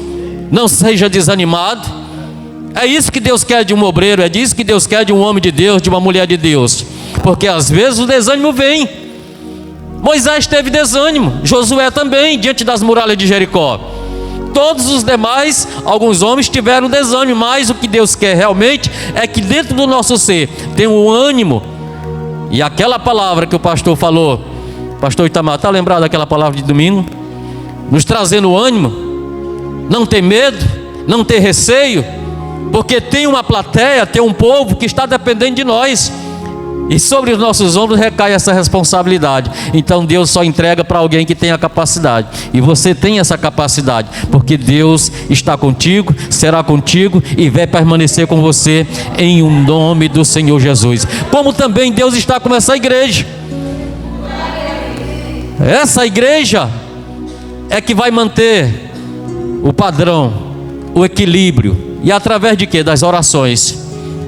[SPEAKER 9] não seja desanimado. É isso que Deus quer de um obreiro, é disso que Deus quer de um homem de Deus, de uma mulher de Deus. Porque às vezes o desânimo vem. Moisés teve desânimo, Josué também, diante das muralhas de Jericó. Todos os demais, alguns homens tiveram desânimo, mas o que Deus quer realmente é que dentro do nosso ser tem um ânimo. E aquela palavra que o pastor falou, pastor Itamar, está lembrado daquela palavra de domingo? Nos trazendo ânimo, não ter medo, não ter receio, porque tem uma plateia, tem um povo que está dependendo de nós. E sobre os nossos ombros recai essa responsabilidade. Então Deus só entrega para alguém que tem a capacidade. E você tem essa capacidade, porque Deus está contigo, será contigo e vai permanecer com você em um nome do Senhor Jesus. Como também Deus está com essa igreja. Essa igreja é que vai manter o padrão, o equilíbrio. E através de quê? Das orações.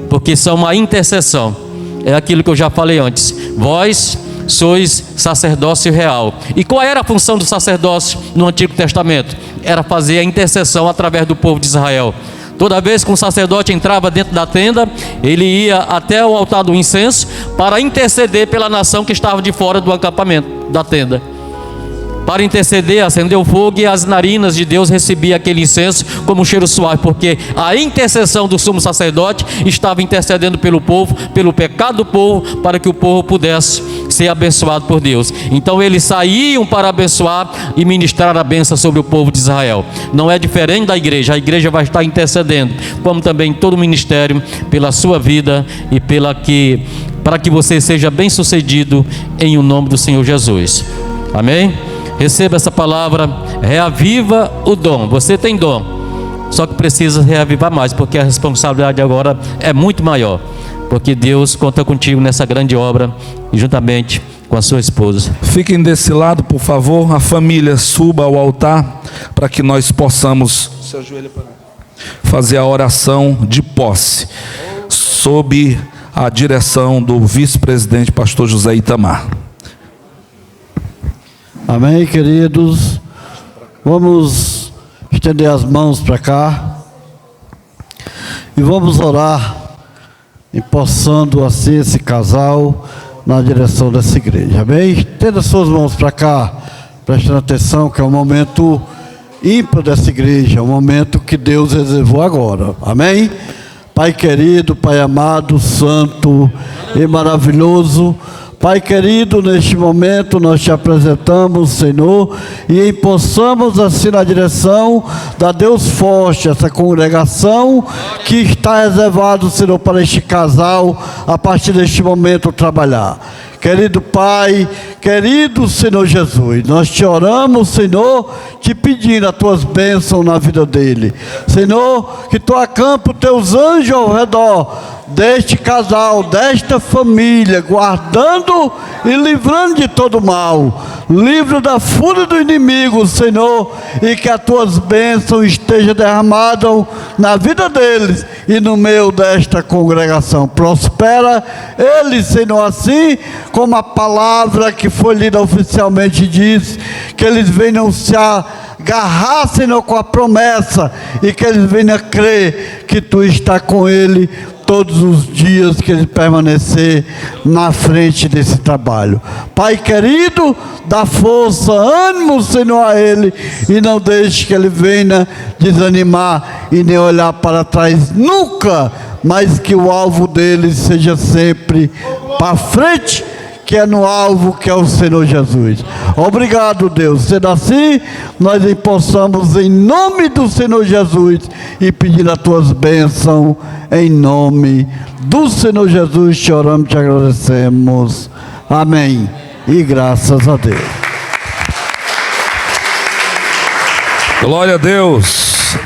[SPEAKER 9] Porque são uma intercessão. É aquilo que eu já falei antes. Vós sois sacerdócio real. E qual era a função do sacerdócio no Antigo Testamento? Era fazer a intercessão através do povo de Israel. Toda vez que um sacerdote entrava dentro da tenda, ele ia até o altar do incenso para interceder pela nação que estava de fora do acampamento, da tenda. Para interceder, acender o fogo, e as narinas de Deus recebiam aquele incenso como um cheiro suave, porque a intercessão do sumo sacerdote estava intercedendo pelo povo, pelo pecado do povo, para que o povo pudesse ser abençoado por Deus. Então eles saíam para abençoar e ministrar a bênção sobre o povo de Israel. Não é diferente da igreja. A igreja vai estar intercedendo, como também todo o ministério, pela sua vida e para que você seja bem sucedido em o nome do Senhor Jesus. Amém? Receba essa palavra, reaviva o dom. Você tem dom, só que precisa reavivar mais, porque a responsabilidade agora é muito maior, porque Deus conta contigo nessa grande obra, e juntamente com a sua esposa.
[SPEAKER 1] Fiquem desse lado, por favor. A família suba ao altar para que nós possamos fazer a oração de posse, sob a direção do vice-presidente pastor José Itamar.
[SPEAKER 10] Amém, queridos. Vamos estender as mãos para cá e vamos orar, empossando assim esse casal na direção dessa igreja. Amém? Estenda suas mãos para cá, prestando atenção que é um momento ímpar dessa igreja, um momento que Deus reservou agora. Amém? Pai querido, Pai amado, santo e maravilhoso, Pai querido, neste momento nós te apresentamos, Senhor, e empossamos assim na direção da Deus Forte, essa congregação que está reservado, Senhor, para este casal, a partir deste momento trabalhar. Querido Pai, querido Senhor Jesus, nós te oramos, Senhor, te pedindo as tuas bênçãos na vida dele. Senhor, que tu acampa os teus anjos ao redor deste casal, desta família, guardando e livrando de todo mal. Livra da fúria do inimigo, Senhor, e que as tuas bênçãos estejam derramadas na vida deles e no meio desta congregação. Prospera eles, Senhor, assim como a palavra que foi lida oficialmente diz, que eles venham se agarrar, Senhor, com a promessa, e que eles venham crer que tu está com ele todos os dias que ele permanecer na frente desse trabalho. Pai querido, dá força, ânimo, Senhor, a ele, e não deixe que ele venha desanimar e nem olhar para trás nunca, mas que o alvo dele seja sempre para frente, que é no alvo que é o Senhor Jesus. Obrigado, Deus. Sendo assim, nós empossamos em nome do Senhor Jesus e pedir as tuas bênçãos em nome do Senhor Jesus. Te oramos, te agradecemos. Amém. E graças a Deus.
[SPEAKER 1] Glória a Deus.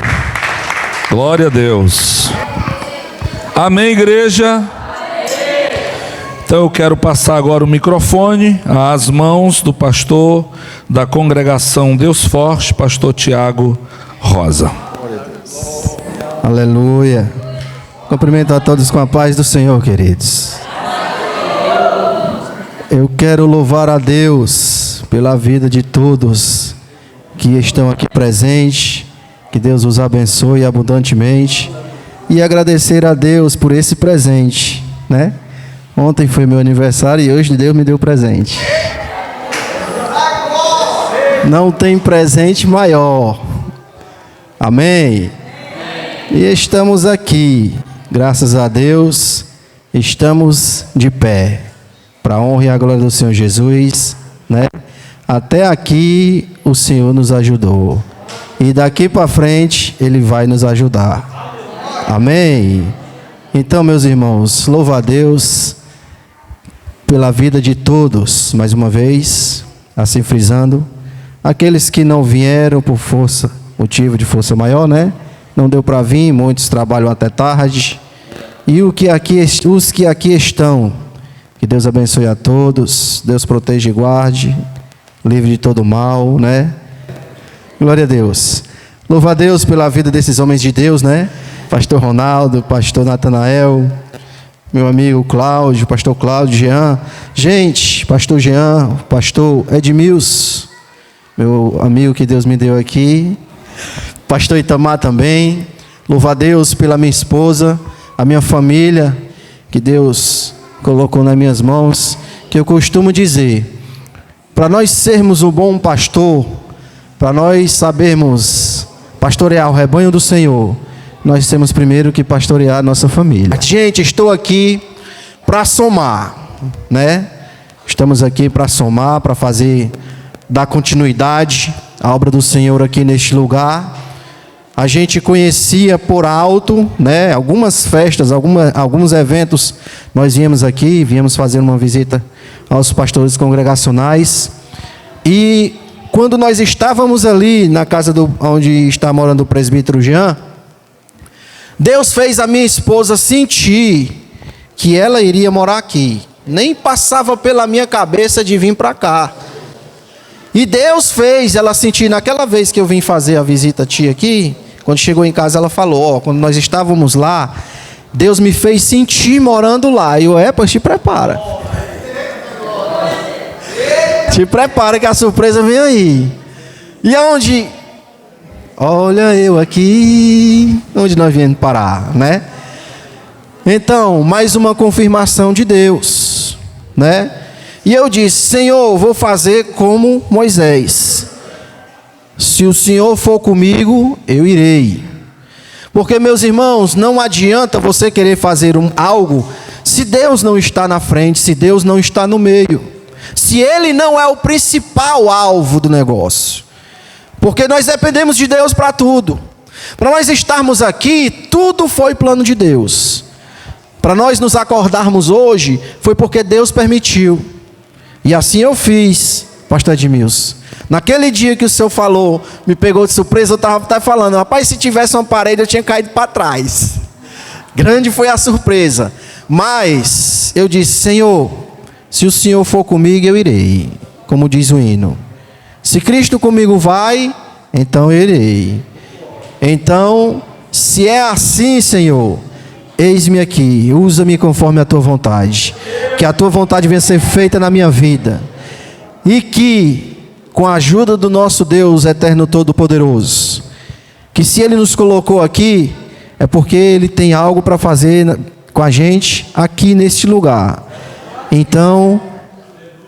[SPEAKER 1] Glória a Deus. Amém, igreja. Então eu quero passar agora o microfone às mãos do pastor da congregação Deus Forte, pastor Tiago Rosa.
[SPEAKER 11] Aleluia. Cumprimento a todos com a paz do Senhor, queridos. Eu quero louvar a Deus pela vida de todos que estão aqui presentes. Que Deus os abençoe abundantemente. E agradecer a Deus por esse presente, né? Ontem foi meu aniversário e hoje Deus me deu presente. Não tem presente maior. Amém? E estamos aqui, graças a Deus, estamos de pé, para a honra e a glória do Senhor Jesus, né? Até aqui o Senhor nos ajudou, e daqui para frente Ele vai nos ajudar. Amém? Então, meus irmãos, louvo a Deus pela vida de todos, mais uma vez, assim frisando, aqueles que não vieram por força, motivo de força maior, né? Não deu para vir, muitos trabalham até tarde. E os que aqui estão, que Deus abençoe a todos, Deus proteja e guarde, livre de todo mal, né? Glória a Deus. Louva a Deus pela vida desses homens de Deus, né? Pastor Ronaldo, pastor Natanael, meu amigo Cláudio, pastor Cláudio, Jean. Gente, pastor Jean, pastor Edmilson, meu amigo que Deus me deu aqui. Pastor Itamar também. Louva a Deus pela minha esposa, a minha família, que Deus colocou nas minhas mãos. Que eu costumo dizer, para nós sermos um bom pastor, para nós sabermos pastorear o rebanho do Senhor, nós temos primeiro que pastorear a nossa família. Gente, estou aqui para somar, né? Estamos aqui para somar, para dar continuidade à obra do Senhor aqui neste lugar. A gente conhecia por alto, né? Algumas festas, alguns eventos, nós viemos fazer uma visita aos pastores congregacionais. E quando nós estávamos ali na casa onde está morando o presbítero Jean, Deus fez a minha esposa sentir que ela iria morar aqui. Nem passava pela minha cabeça de vir para cá. E Deus fez ela sentir, naquela vez que eu vim fazer a visita a tia aqui, quando chegou em casa ela falou, quando nós estávamos lá, Deus me fez sentir morando lá. E eu, pois te prepara. Te prepara que a surpresa vem aí. E aonde? Olha eu aqui, onde nós viemos parar, né? Então, mais uma confirmação de Deus, né? E eu disse, Senhor, vou fazer como Moisés. Se o Senhor for comigo, eu irei. Porque, meus irmãos, não adianta você querer fazer algo se Deus não está na frente, se Deus não está no meio, se Ele não é o principal alvo do negócio. Porque nós dependemos de Deus para tudo. Para nós estarmos aqui, tudo foi plano de Deus. Para nós nos acordarmos hoje, foi porque Deus permitiu. E assim eu fiz, pastor Edmilson. Naquele dia que o senhor falou, me pegou de surpresa, eu estava até falando, rapaz, se tivesse uma parede eu tinha caído para trás. Grande foi a surpresa. Mas eu disse, Senhor, se o Senhor for comigo, eu irei. Como diz o hino. Se Cristo comigo vai, então eu irei. Então, se é assim, Senhor, eis-me aqui, usa-me conforme a tua vontade. Que a tua vontade venha ser feita na minha vida. E que, com a ajuda do nosso Deus eterno todo-poderoso, que se Ele nos colocou aqui, é porque Ele tem algo para fazer com a gente aqui neste lugar. Então,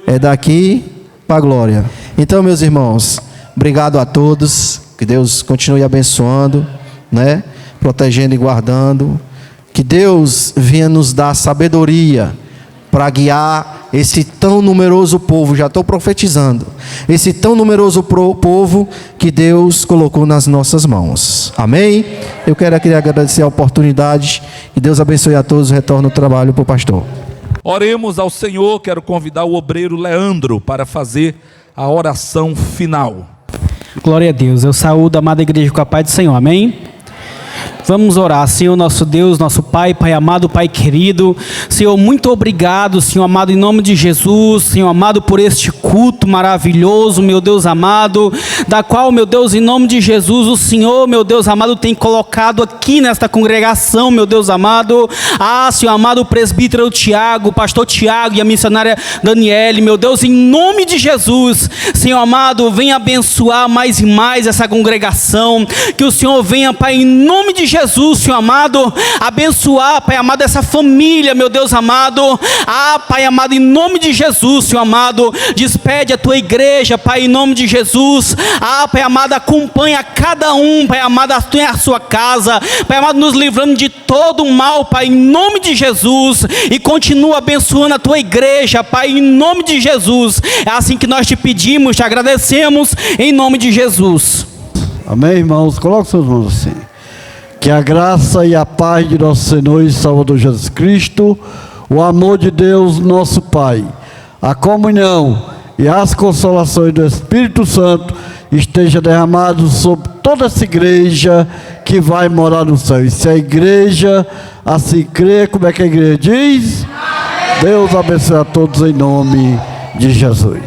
[SPEAKER 11] é daqui para a glória. Então, meus irmãos, obrigado a todos. Que Deus continue abençoando, né? Protegendo e guardando. Que Deus venha nos dar sabedoria para guiar esse tão numeroso povo. Já estou profetizando. Esse tão numeroso povo que Deus colocou nas nossas mãos. Amém? Eu quero aqui agradecer a oportunidade. E Deus abençoe a todos. Retorno o trabalho para o pastor.
[SPEAKER 1] Oremos ao Senhor. Quero convidar o obreiro Leandro para fazer a oração final.
[SPEAKER 12] Glória a Deus. Eu saúdo a amada igreja com a paz do Senhor. Amém? Vamos orar. Senhor, nosso Deus, nosso Pai, Pai amado, Pai querido. Senhor, muito obrigado, Senhor amado, em nome de Jesus, Senhor amado, por este culto maravilhoso, meu Deus amado, da qual, meu Deus, em nome de Jesus, o Senhor, meu Deus amado, tem colocado aqui nesta congregação, meu Deus amado. Senhor amado, o presbítero Tiago, o pastor Tiago e a missionária Daniele, meu Deus, em nome de Jesus, Senhor amado, venha abençoar mais e mais essa congregação, que o Senhor venha, Pai, em nome de Jesus, Senhor amado, abençoar, Pai amado, essa família, meu Deus amado. Pai amado, em nome de Jesus, Senhor amado, despede a tua igreja, Pai, em nome de Jesus. Pai amado, acompanha cada um, Pai amado, a sua casa, Pai amado, nos livrando de todo o mal, Pai, em nome de Jesus, e continua abençoando a tua igreja, Pai, em nome de Jesus. É assim que nós te pedimos, te agradecemos, em nome de Jesus.
[SPEAKER 10] Amém, irmãos? Coloque suas mãos assim. Que a graça e a paz de nosso Senhor e Salvador Jesus Cristo, o amor de Deus, nosso Pai, a comunhão e as consolações do Espírito Santo esteja derramado sobre toda essa igreja que vai morar no céu. E se a igreja assim crê, como é que a igreja diz? Amém. Deus abençoe a todos em nome de Jesus.